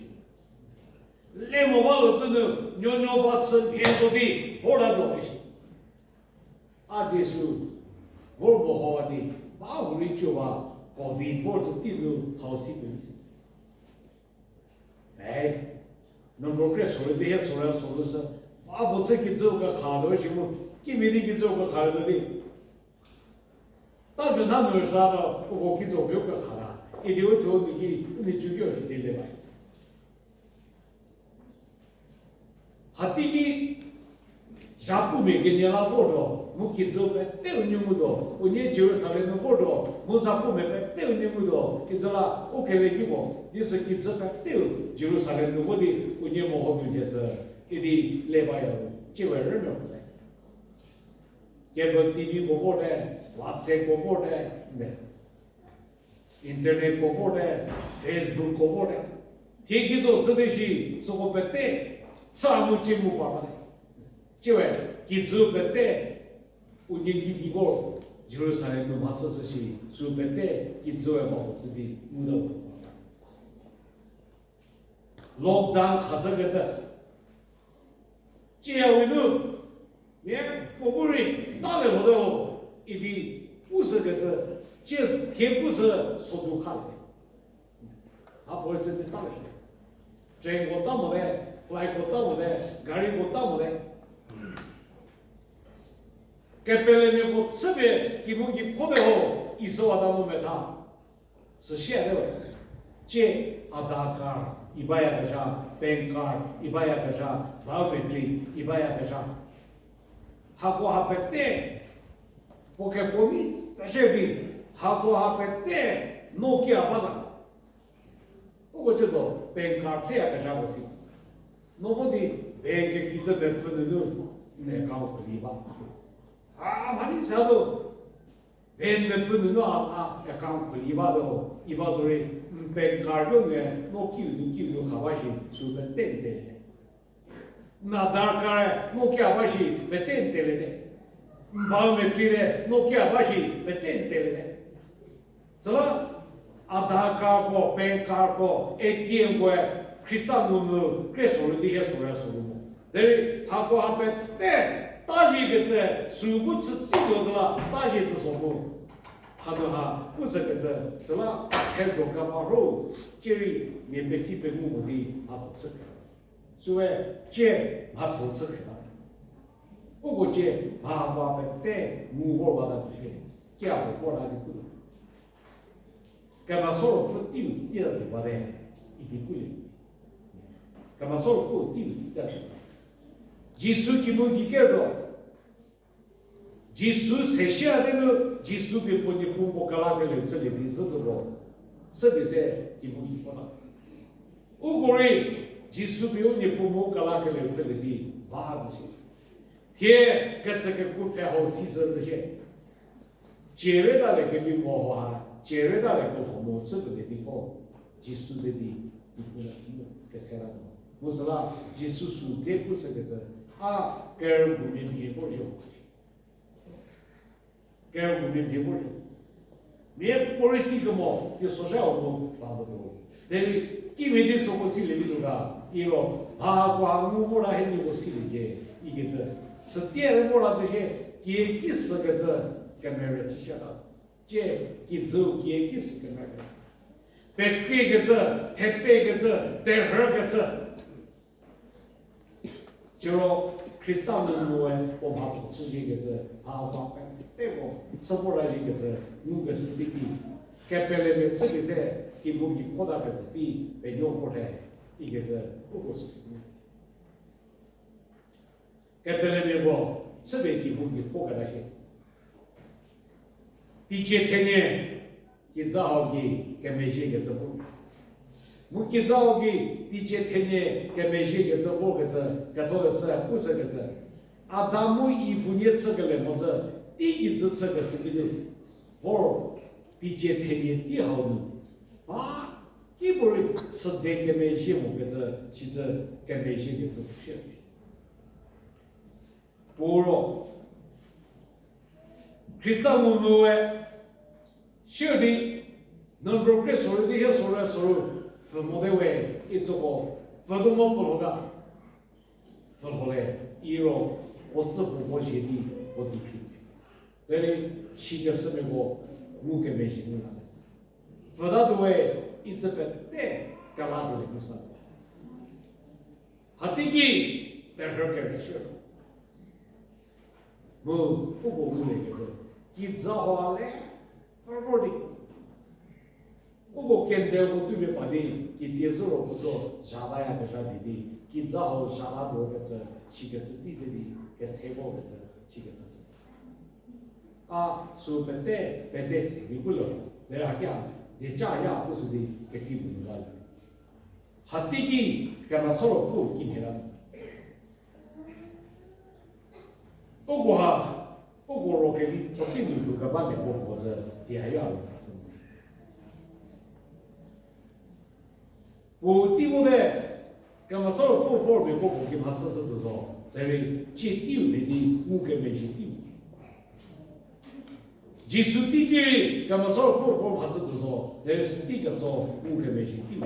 那么把我真的牛牛把吃偏说的，我来做一些。啊，这是我不好的，把我的就把搞微博子地都好些东西。哎，能够给说的这些说的是，发不出去走个卡多行不？给没的去走个卡多的，到底他能啥了？我去做不了个卡啦，一定会做你就叫是对吧？他第一，下不每个年拉活着，我去走呗，都你们多，我年9、3年的活着，我下不每呗，都你们多，你知啦？我开了一个，你是去走呗，都9、3年的我的，我年没好多件事，一定来吧要几万人了来，结果TV 过活的，WhatsApp 过活的，Internet 过活的 ，Facebook 过活的，天天做这东西，是我不对。啥么节目办的？这位记者不对，我年纪低个，93年的马车是说不对，记者也保持的误导。lockdown 还是个这，这样为头，连国不人打来我都一定不是个这，就是天不是速度看的，他不是真的打来的，中国打不来。fly 过到的，咖喱过到的，给别人面过这边基本一过的后，意思话到我们他是写的，这aadhaar card 一般呀个啥 ，PAN card 一般呀个啥 ，biometric 一般呀个啥，还过还不对，我给国民这些边还过还不对，Nokia 发的，我觉得 PAN card 这样个啥不行。我的别个记者被分的都那讲不理吧？啊，把你啥都别被分的都要讲不理吧都，一般说的被干扰的，我救下巴西是被等的，那大概我下巴西被等的了的，把没追的我下巴西被等的了的，是吧？aadhaar card ko, PAN card ko, ATM ko Kristen 们给说的这些说了，但是他过还不对，大些个这数不吃最多的了，大些子说不，他说哈不是个这，是了，开做个马肉，这里面被西北木的啊都吃个，所以这马头吃个了，不过这马花的带木火把它这些，家伙火它的不。干嘛说了不丢这样的话呢？一定不行。干嘛说了不丢这样的？耶稣基督一个人，耶稣才下的呢，耶稣比不你不格拉个人这里的日子过，是不是？基督一个人。如果嘞，耶稣比你不格拉个人这里的娃子些，天跟这个股票和吸收这些，节约到那个地方话。节约到那个项目这个的地方，技术这的地方了，给谁了？我说了，技术数这不是个这，啊，给人国民贫富就，给人国民贫富就，别不是个么，就说啥我房子多，但是基本的生活心里头个，一个啊，光我啦，还有我心里些一个这，是第二个啦这些，第四个这，跟别人去晓得。这给走给给是个那个字，别别个字，太别个字，带二个字，就说可以当中我我怕做这些个字啊，我对我什么来这个字，我个是弟弟，该别来面这个噻，给我们扩大个土地来用户来一个字，不过是什么？该别来面我这边给我们扩个那些。第七天呢，今早给跟没些个怎么？我今早给第七天呢，跟没些个怎么个这，个多的是不是个这？阿达姆衣服你吃个来么子？第一次吃个是个的，我第七天呢第好呢，啊，基本上是得跟没些么个这，其实跟没些个这不学。不若。Krista mumue, shudi, non progress solo di solo solo, famode we, itzuko, fadumo fuloga, fulole, iro, 我自不佛学的，我地区，那里新的生命我给没行了，佛道的为一直个带干拉的不上，他第一待会儿给人说，我不过我那个是。你知道话嘞，好好的。我们现在我对面把的，给电视了不多，下大呀个啥的的，给知道下大多个这几个字底下的，给采访个这几个字。啊，说本代是给不了，那啥讲，你家呀不是的，给给不了。他第一干嘛说了不给了？不过哈。不过我给你，我给你说个半点，我或者第二样了，是不是？我第五代，干嘛说了富没过过给他吃的时候，因为接第五的我跟没些第五。结束第几，干嘛说了富他吃的时候，因为是第个做我跟没些第五。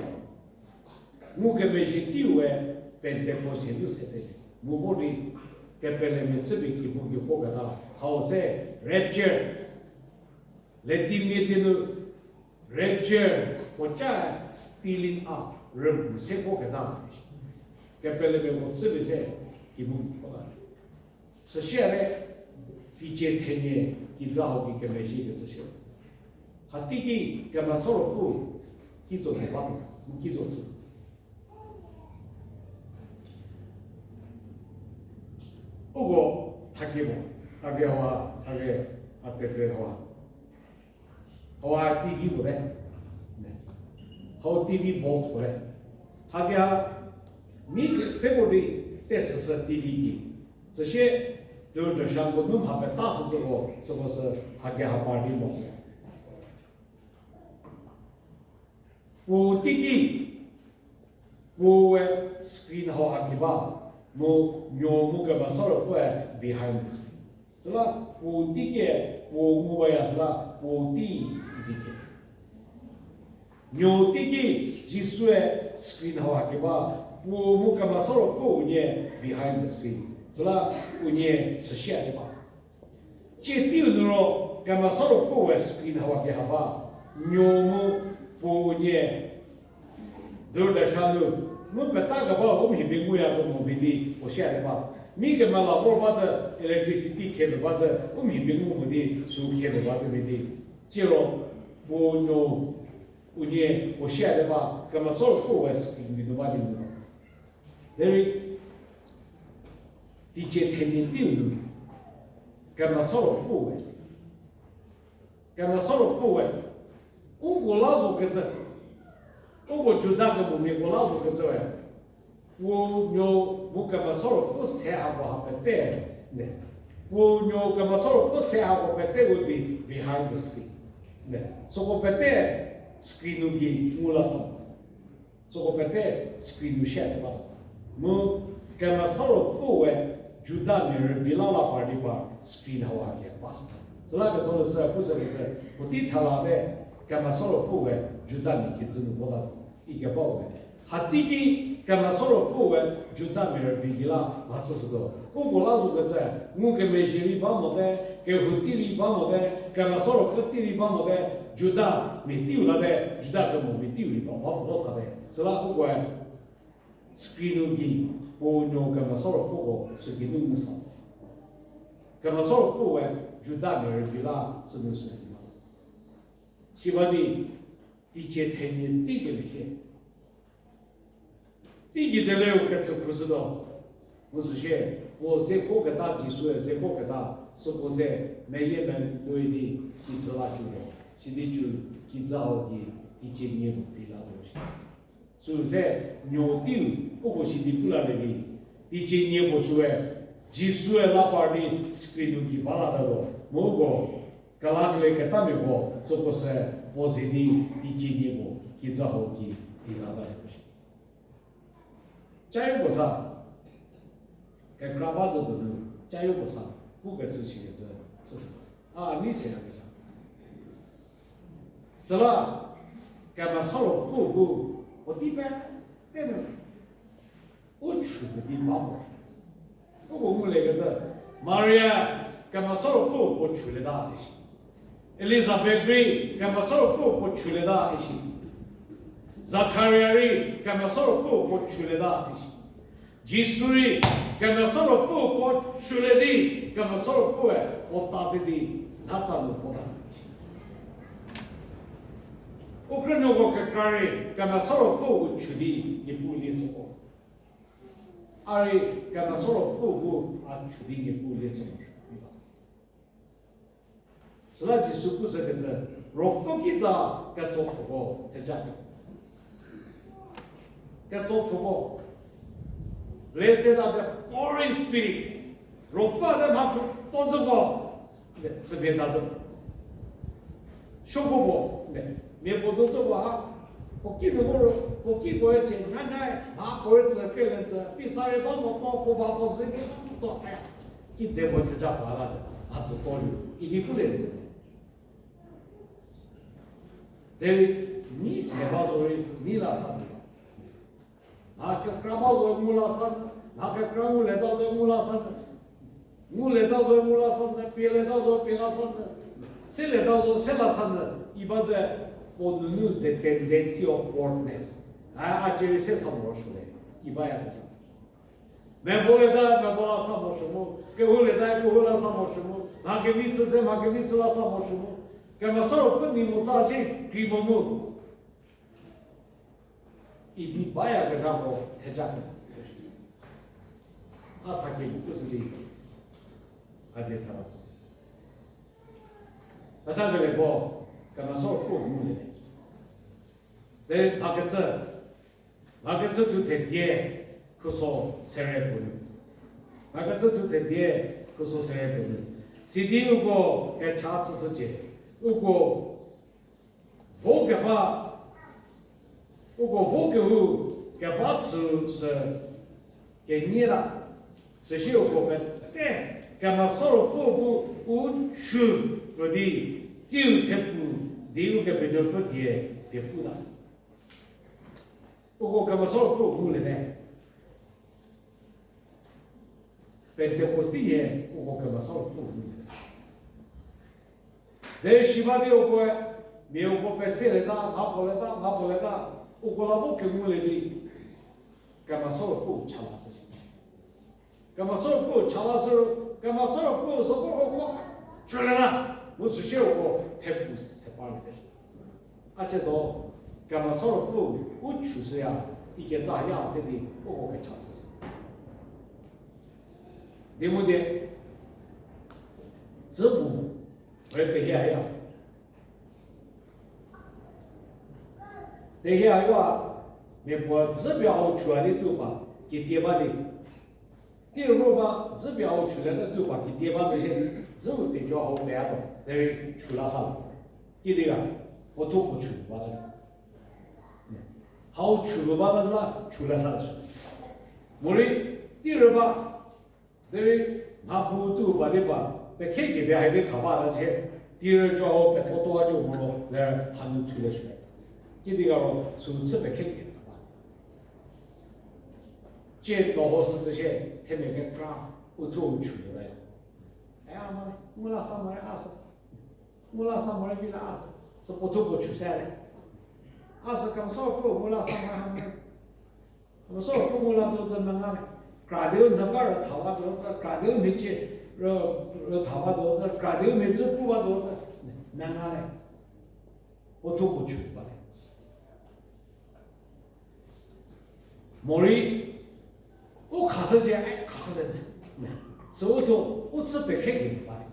我跟没些第五哎，本代过前就是的，我的。给别人们这边给我给过个他，好在 rapture， 来地面的呢 rapture， 或者 stealing up， 人不是过个他，给别人们我这边噻给我过个，是现在第几天呢？给只好给那些个这些，他弟弟给嘛收了付，给做台湾，给做吃。不过他给我，他给我，他给啊对对好啊，TV 不来，好 TV 不来，他给啊，每个生活的电视是 DVD， 这些都是像我们旁边大师之后，是不是他给他帮你忙？我弟弟，我 screen 好还没吧？我用我个把烧了饭behind the screen， 是吧？我弟弟，我呀是吧？我弟弟，用弟弟技术screen 好还没吧？我个把烧了饭呢 behind the screen，是啦，过年是写的吧？这丢的咯，干嘛少了户外是给他话给好吧？牛么过年都在上头，我别打个吧，我们那边我也不没的，我写的吧。每个嘛老婆把这 electricity 开的把这，我们那边我们的收开的把这边的，接了过牛过年我写的吧，干嘛少了户外是给的吧的嘛？因为第几天的丢的，干嘛少了户外？干嘛少了户外？我老做个这，我就那个门面，我老做个这呀。我干嘛少了户才还不还不带呢？我干嘛少了户才还不带我behind the screen呢？所以我不带 screen 里边我老什么？所以我不带 screen 里写的吧？我干嘛少了户外？就当年人比拉拉巴的吧 screen 好啊点吧？是那个东西不是个这，我对他那的干嘛少了户外？就当年给只能我到一个包外。还第一干嘛少了户外？就当年人比拉那只是个，我老做个这，我跟梅西里帮没得，跟后地里帮没得，干嘛少了后地里帮没得，就当没丢了的，就当个没丢里帮，我啥的，是吧？不管 screen 里。我用干嘛少了户外是给弄上，干嘛少了户外就大名儿比那只能是什么？希望你第几天你这个那些，第几天来我开始不知道，不是些我在国个大技术，在国个大是不是每一门都有的几次拉就了，现在就几次好的第几年的那东西，所以在牛丢。不过是你不来的，第几年不说哎，技术哎那边的 screen 给巴拉的了，某个格拉个来个大美国是不是我这里第几年不给找好给地拉的东西，加油不上，该干巴子都能加油不上，不个事情这是什么啊？你谁来讲？是了，干嘛少了富不？我一般对的。我去的比马毛说，我来个这，玛利亚干嘛少了富我去了大一些，Elizabeth Green干嘛少了富我去了大一些，Zachariah 干嘛少了富我去了大一些 ，Jisuri 干嘛少了富我去了的，干嘛少了富哎，我打的那咋能不大一些？我看到我个家人干嘛少了富我去的，你不理解我。阿里干嘛说了富不啊？处理也不也怎么处理吧？是那就是不是个这，若富给咋该做富过才讲的，该做富过。来些那的 orange spirit， 若富的嘛是多少个？是别打着，小婆婆，面部都做过啊。我给你我给过简单的，拿儿子给人子，比啥人帮我多，我爸爸是给我多，哎呀，给得我这家花了子，还是多留，一定不能子。对，你才把作为你那啥的，那个干嘛作为我那啥的，那个干我来到作为我那啥的，我来到作为我那啥的，别来到作为别那啥的，谁来到作为谁那啥的，一般在。我们有的 tendency of boredness， 这些什么说的，一般也不讲。买回来的买回来什么什么，给回来的给回来什么什么，拿给位置谁拿给位置了什么什么，干嘛说分你们这些给我们，一定把呀个让我太讲的，他给不是的，还得他自己。那这个来过，干嘛说父母的？那个这就太爹，可说谁也不能。那个这就太爹，可说谁也不能。谁的如果该查次世界，如果佛给把，如果佛给后该把次是给你了，这些我们对，干嘛少了佛不去佛的，只有他不，第二个别的佛的别不了。不过干嘛少了父母了呢？ Pentecoste o que só fundo. Deixe bater o coi, meu co pensei lá, o colabo que mulher de que só fundo chalas. Que só fundo chalas, que só fundo só o chulana, o sujeito o tempo separado. 아제도 그러면 서로 후 우추서야 이게 자야 세디 오고 괜찮았어. 네모데 저부 왜 배해야? 대해야와 내뭐 지표出来的对吧？给爹爸的，第二个吧指标出来的对吧？给爹爸这些指标得叫好办的，等于出了啥？记得个。我都不出完了，好出完了是吧？出来啥子？我的第二把，等于他不都把的把，在 K 这边还得考把那些，第二叫我别多就我了，来他能推得出来。第二个首次被 K 给考把，这老好是这些，他们个干，我都出来了。哎呀妈的，我那上班20，我那上班比那20。是不都不出山的，20刚少妇我那上班还没，我少妇我那都怎么样的？graduate 这边儿头发多子，graduate 没去，头发多子，graduate 没去布发多子，难啊嘞，我都不出吧嘞。莫里，我考试的哎，考试的这，是我都我只被开给吧嘞，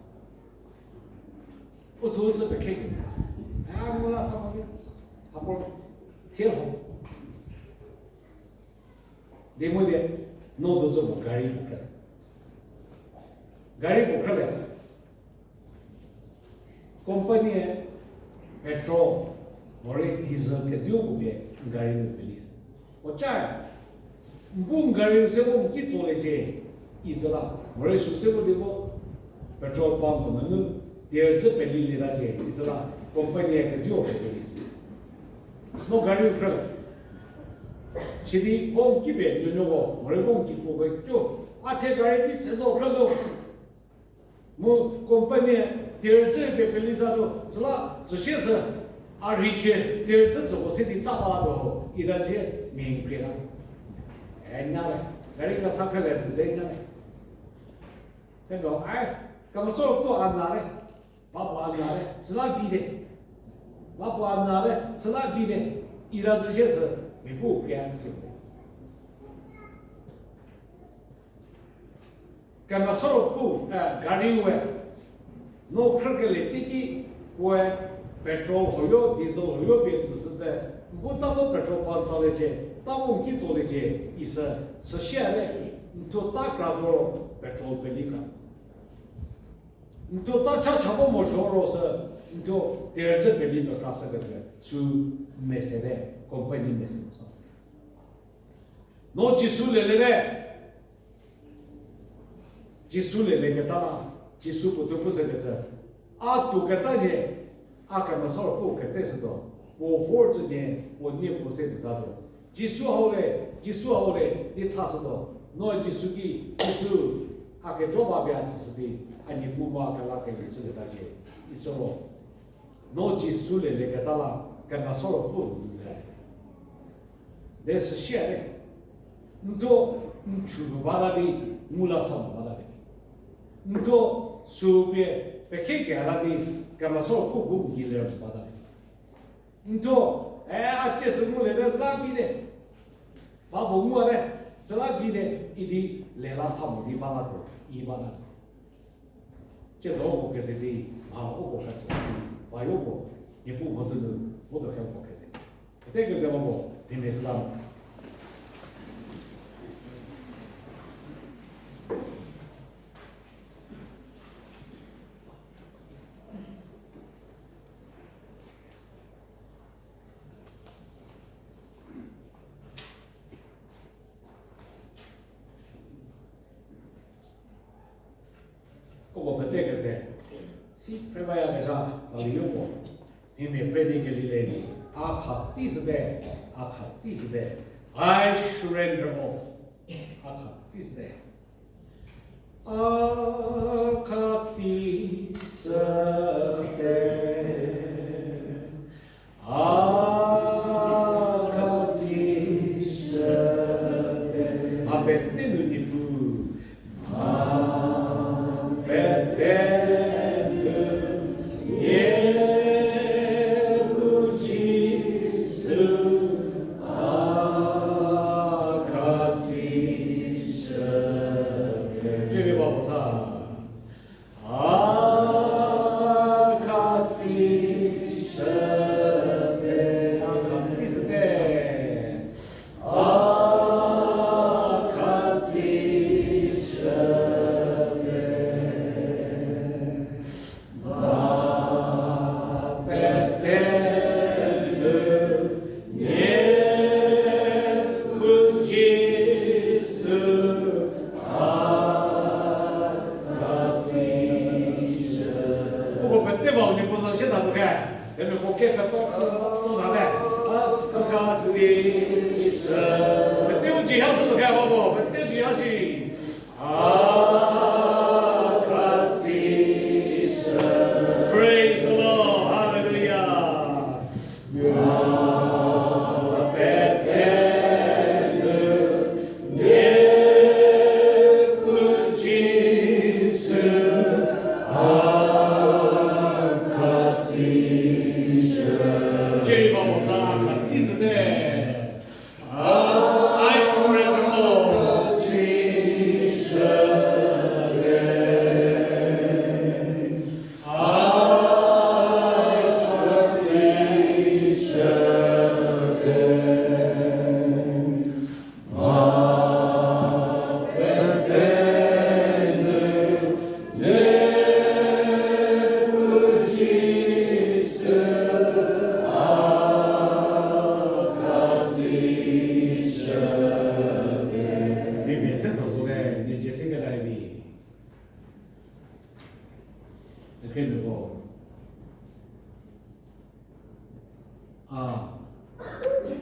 我都只被开给。啊，我那啥方面，还不挺好。你们的弄到这么干一不干，干一不干了。company petrol 或者 diesel ke dio bu be gari no belis. O cha bun gari se bo ki to le je izla. More su se bo de bo petrol pump no der ze beli le da je izla. Compagnia che Dio benissimo. Non gari crede. Si di con chi vede no, vuole con chi può io. A te gari di se do credo. Mo compagnia der ze be belisato, sla, se si se a riche der ze zo se di ta do, i da je min quella. Nada. Gari ka sa crede ze de nada. Però come solo fu andare. Papa andare, se la vide. 那不按哪的，是那比的，遇到这些事，你不编这些的。干嘛说富干的话，那可个嘞，弟弟我petrol 好用，diesel 好用，别只是在，我当我petrol 帮做的些，当我们做的些，意思是现在，你就大干多 petrol 别离开，你就大家全部没说了是。就第二次被领导干啥个的，就没谁的，company没谁的。那技术来了的，技术来了个大了，技术不都不这个这，啊，都个大呢，啊，干嘛少付个这是的，我付之年我念不是的大的，技术好嘞，你踏实的，那技术啊个做把边只是的，啊你不把个那个这个大姐，意思咯。那技术的那个到了，跟他说了不来，那是现的。你说你出不把他的，木拉上不把他的，你说随便别开给他的，跟他说了不给了就把他的。你说哎，这是我来的是哪边的？把不我的，是哪边的？一定来了上不的把他的，一把他的。这老我给谁的？啊，我给谁的？还有我，也不我真的我都很不开心。这个是我平时知道。我们这个是。Si prevaya meja zaliyumo, hime predically akha zisde, I surrender all. Akha zisde. 아카티 서데 아카티 서데 아베테는 이부 아베테는 예부지스 아카티 서데这里봐보사 아카티 서데 아카티 서데 아카티 서데 마베텔르 예부지스不过本地方你不是现在都看，人们我看看都是都啥的，啊，自己是，本地我几小时都看好不？本地几小时，自己是 ，Praise the Lord, Hallelujah。这把我啥看几十的，I surrender all。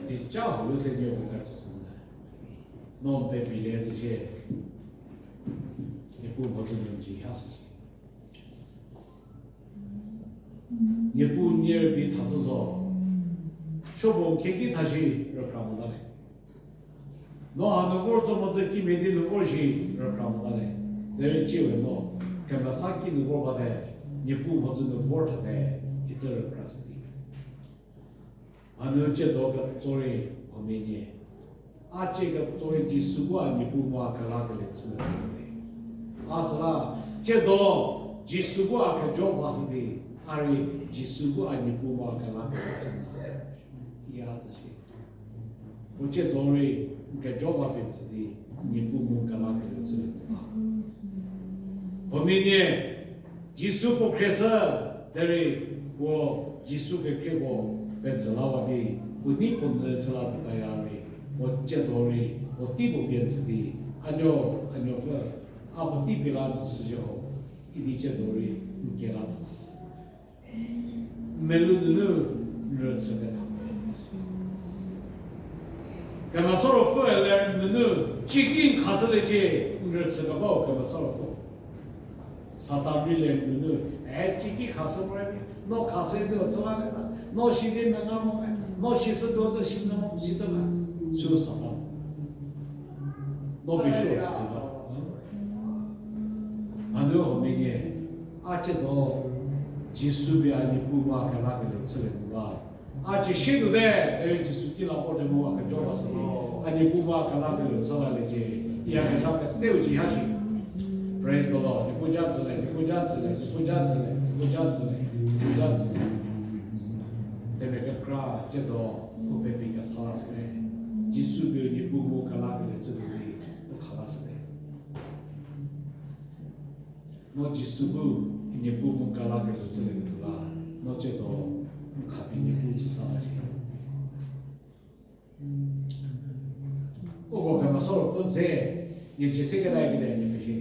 你教会有些你会该做什么呢？侬对比例这些，你不或者能记下事情。你不你儿比他子说，说不看见他去，而看不到嘞。侬还能玩怎么子给没的能玩去，而看不到嘞。那人机会侬，干嘛啥给能玩不的？你不或者能玩他的，一直而看是的。能接到个作为后面呢，这个作为技术官你不嘛个那个来吃的，是啦，接到技术官个叫法是的，技术官你不嘛个那个来吃的，一样子些，我接到嘞个叫法变吃的，你不嘛个那个来吃的后面呢，技术不开始，但是我技术给开过。别吃了我的，我你不能吃了的呀嘞，我接到嘞，我地不变吃的，按照分，我地别拉只是就好，一地接到嘞，你给了他，没路的路，热吃给他。干嘛说了分了，没路，几斤卡死的去，热吃个包，干嘛说了分？啥大米嘞没路，几斤卡死不来的，那卡死都吃完了。那现在没那么哎，那现实多着新的么新的嘛，就啥了？那必须要知道。那后面呢，接到技术边你不嘛看那个人吃的嘛，这些都的，技术给老婆的么个做法是的，你不嘛看那个人吃了的这，也看上个对不起下去。Praise the Lord， 你不这样子嘞，你不这样子嘞，你不这样子嘞，你不这样子嘞，你不这样子嘞。แต่เป็นกระเจ้าตัวผู้เป็นปีกสลาสเลยจิสุบิโอนี่ผู้มูกลาเป็นจุดนี้ผู้ขลาสเลยนอกจิสุบิโอนี่ผู้มูกลาเป็นจุดนี้ตัวละนอกเจ้าตัวผู้ขับนี่ผู้จิสลาเลยโอ้โหกันมาสอนฟุตเซ่ยี่จิสิกันได้กี่เดือนนี่ไม่ใช่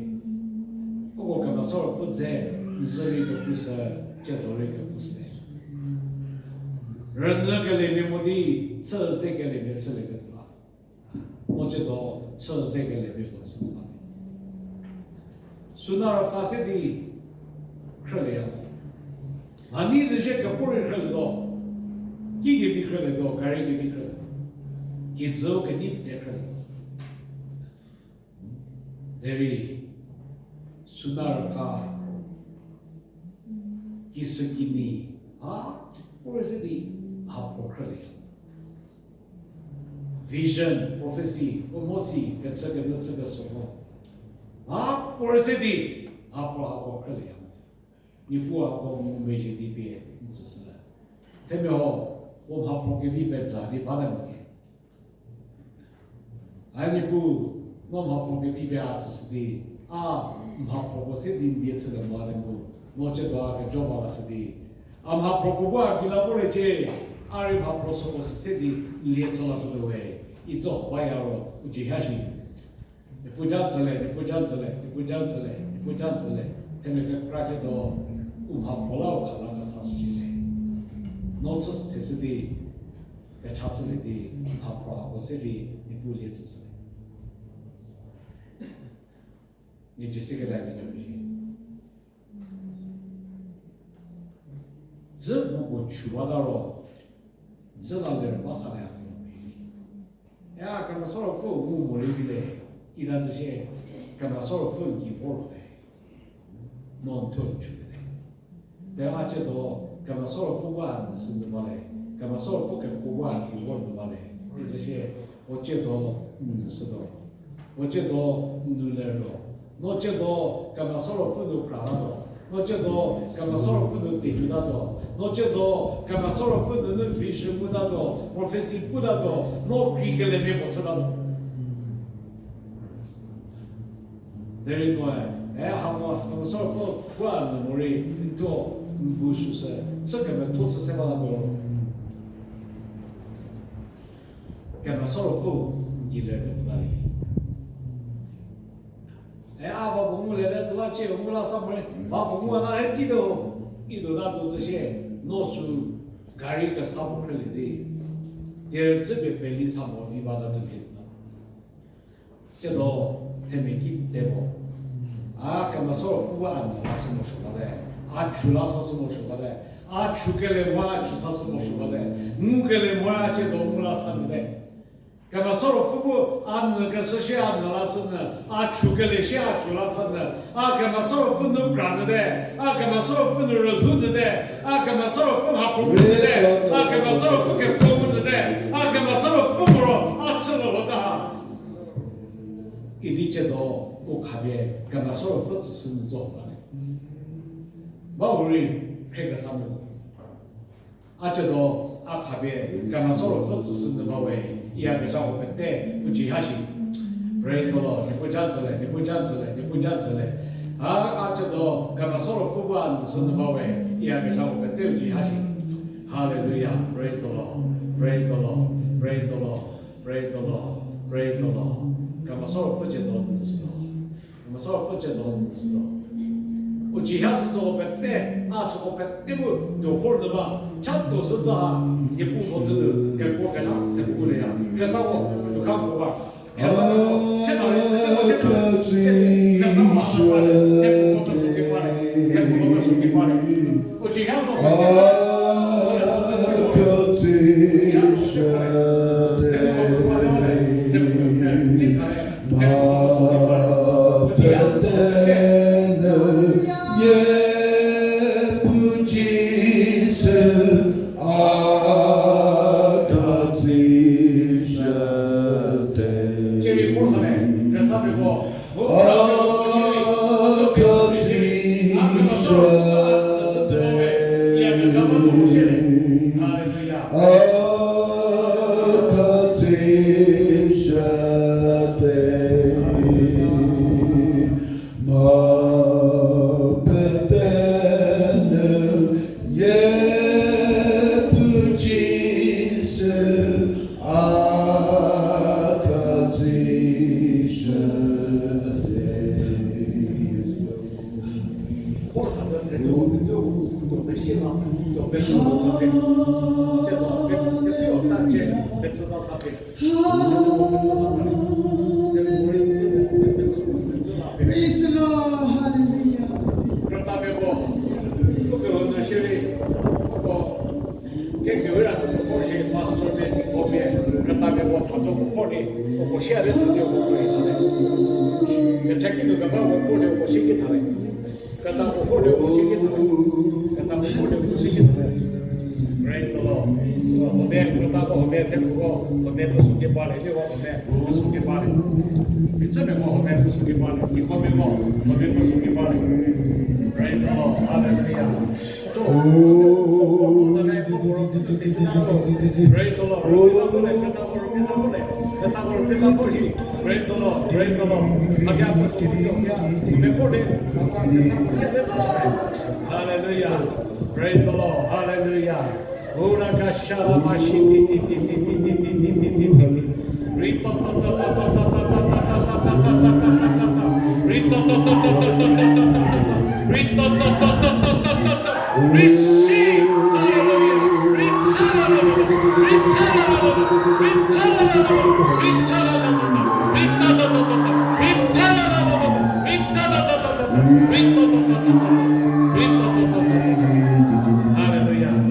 โอ้โหกันมาสอนฟุตเซ่นี่是一个不是เจ้าตัว一个不是人那个里面目的测这个里面测那个对吧？我觉得测这个里面不是嘛。Sunar Kasidi Krelian. Ani the shake a poor credido. Gigi if you credido, Gary if you credit. Gidzo can eat their credit. Devi Sunar Ka Gisakini. Ah, or is it the Hapokrelian? Vision, prophecy, Omosi, Getsaga, Soho. Ah, or is it the Hapokrelian? Nifu Apom Meji DP in Sicily. Tell me all, won't have forgive Betsa, the Padam. I nipu, no have forgive Beats the Mahaproposit in the Etzel Madamu, no Jedok, Joba City. Am Hapropoa, Gilaborete, Ari Haproso City, Lietzalas the way. It's all Wayaro, Ujihashi. The Pujanzale, the Pujanzale, the Pujanzale, the Pujanzale, Temeka Crachedo. Polao Kalanga Sasjile. Not so city, a chasity, Hapra, or city, in Bullets. Nijisica Avenue. Zebu Chuadaro, Zelander Basana. Yeah, can a sort of full moon or every either the shade, can a sort of full give all day. Non touch. There are no Kamasor for one in the valley. Kamasor for one in one valley. Is a share. Ochedo Nusedo. Ochedo Nulerdo. Nochedo Kamasor for the Prado. Nochedo Kamasor for the Tejudado. Nochedo Kamasor for the fish Budado. Prophecy Budado. No Greek element. There is no. How sort of one Mori into Bushes, second, towards the seven. Can a sort of fool, Giller Valley. Ava Bumula, that's Lache, Mula somewhere, Papumana, Tido, either that to the share, no to Garriga Samuel. There's a bit belly some of Vivada to get. Jedo, Temeki Demo. Kamasor Fuan, Lassimo Shubade, Achulasa Shubade, Achukele Moachu Sassimo Shubade, Mukele Moache Domula Sande. Kamasor Fubu, and the Gassasha, the Lassana, Achukele Shachulasana, Akamasor Fundu Grande, Akamasor Fundu Rude there, Akamasor Fuhapu there, Akamasor Fukapu there, Akamasor Fumuro, Atsulo. Idicedo. O Cabie, Gamasor of Foots in the zone. Bowery, Pegasamu. Achedo, Akabe, Gamasor of Foots in the Bowe, Yabizao Pete, Ujihashi. Praise the Lord, Nipujanzale, Nipujanzale, Nipujanzale. Achedo, Gamasor of Fuban in the Bowe, Yabizao Pete, Ujihashi. Hallelujah, praise the Lord, praise the Lord, praise the Lord, praise the Lord, praise the Lord. Gamasor of Fujidon is the Masor Fujidon is the Ujihas of Pete, ask of Petibu, to hold the bar, Chato Suza, Yapu to get walk as Sepuria, Casavo, to come for work. Casavo, Praise the Lord. 거리 뭐 시야 되는 게 뭐고 그 자기도 그 방법 보려 뭐 시기 타래 그다 보려 뭐 시기 타래 그다 보려 뭐 시기 타래 Praise the Lord. Amen. 그렇다고 아멘 대꾸고 아멘 무슨게 말해 이거 아멘 무슨게 말해 이쯤에 뭐 아멘 무슨게 말해 이거면 뭐 아멘 무슨게 말해 Praise the Lord. Hallelujah. 또 오늘의 법으로 Praise the Lord. Praise the Lord. Praise the Lord. 아기 앞에 소리야. 메코데 Hallelujah. Praise the Lord. Hallelujah. Ora kashara mashiti ti ti ti ti ti ti ti ti ti ti. Rito to to to to to to to to to to to to to to. Rito to to to to to to to to. Rito to to to to to to to. Receive. Hallelujah.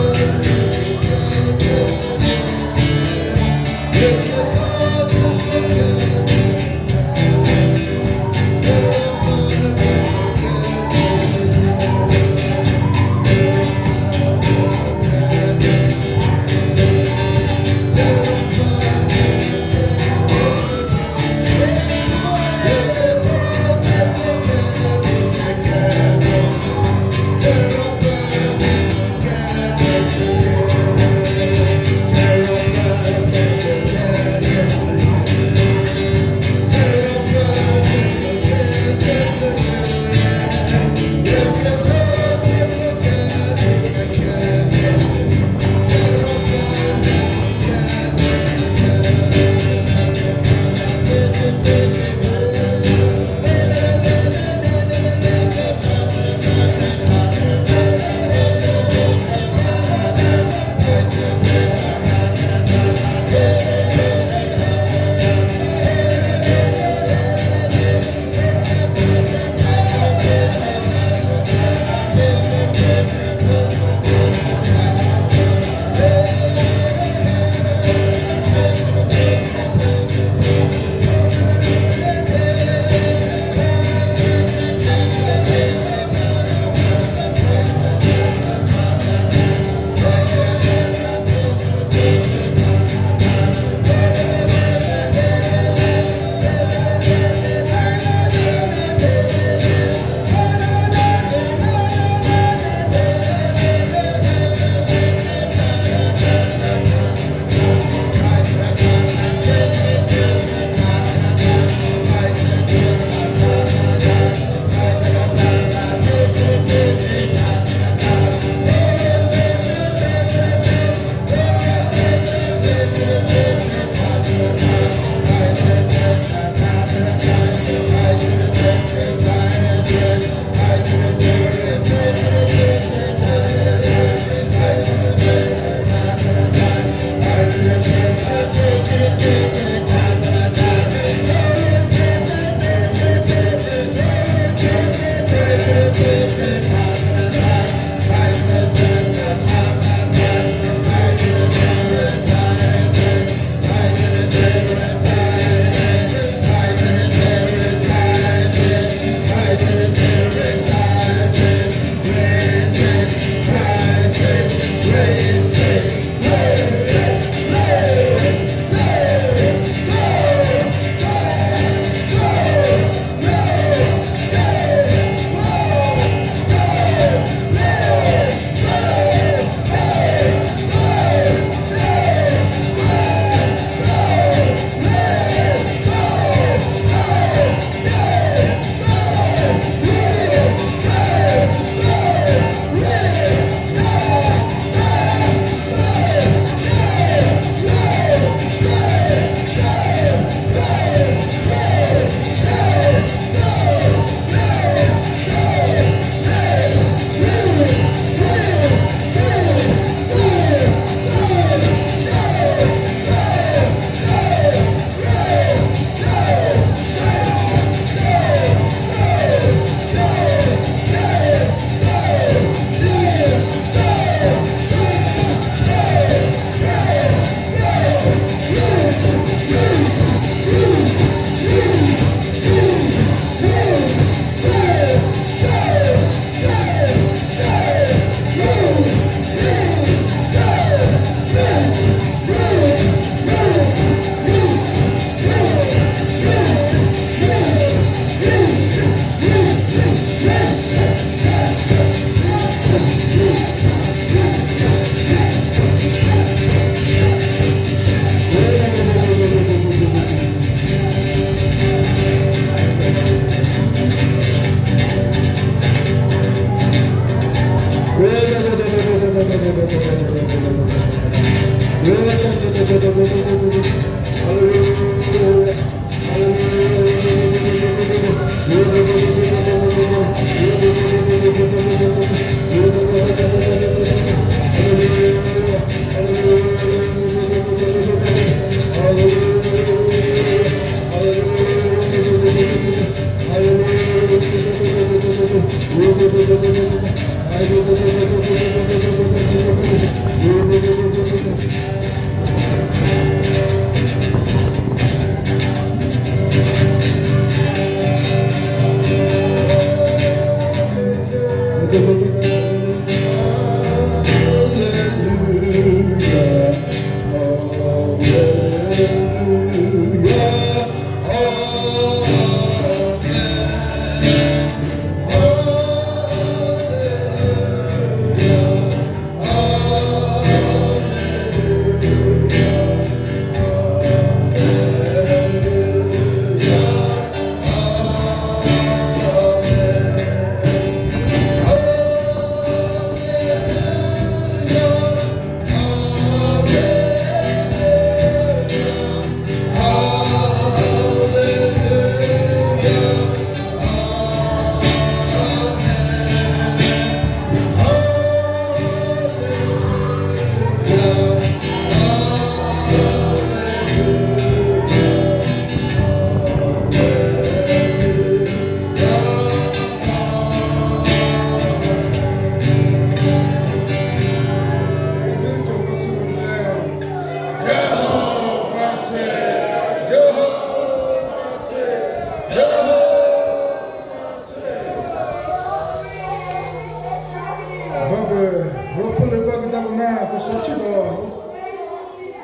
We're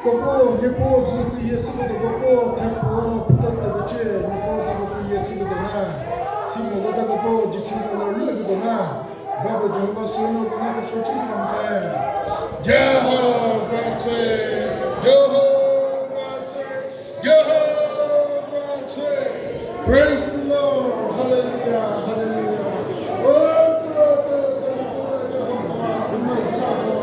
Gopo, Nipo, Zuki, Yesigo, Gopo, Tempo, Puta, Vice, Nipo, Zuki, Yesigo, Simo, Gota, Gopo, Jitsis, and Lugona, Baba Jova, Sono, Bonaka, Shochis, and Sam. Jehovah, Jehovah, praise the Lord, hallelujah, hallelujah. Oh, Jehovah, Jehovah, Jehovah, Jehovah.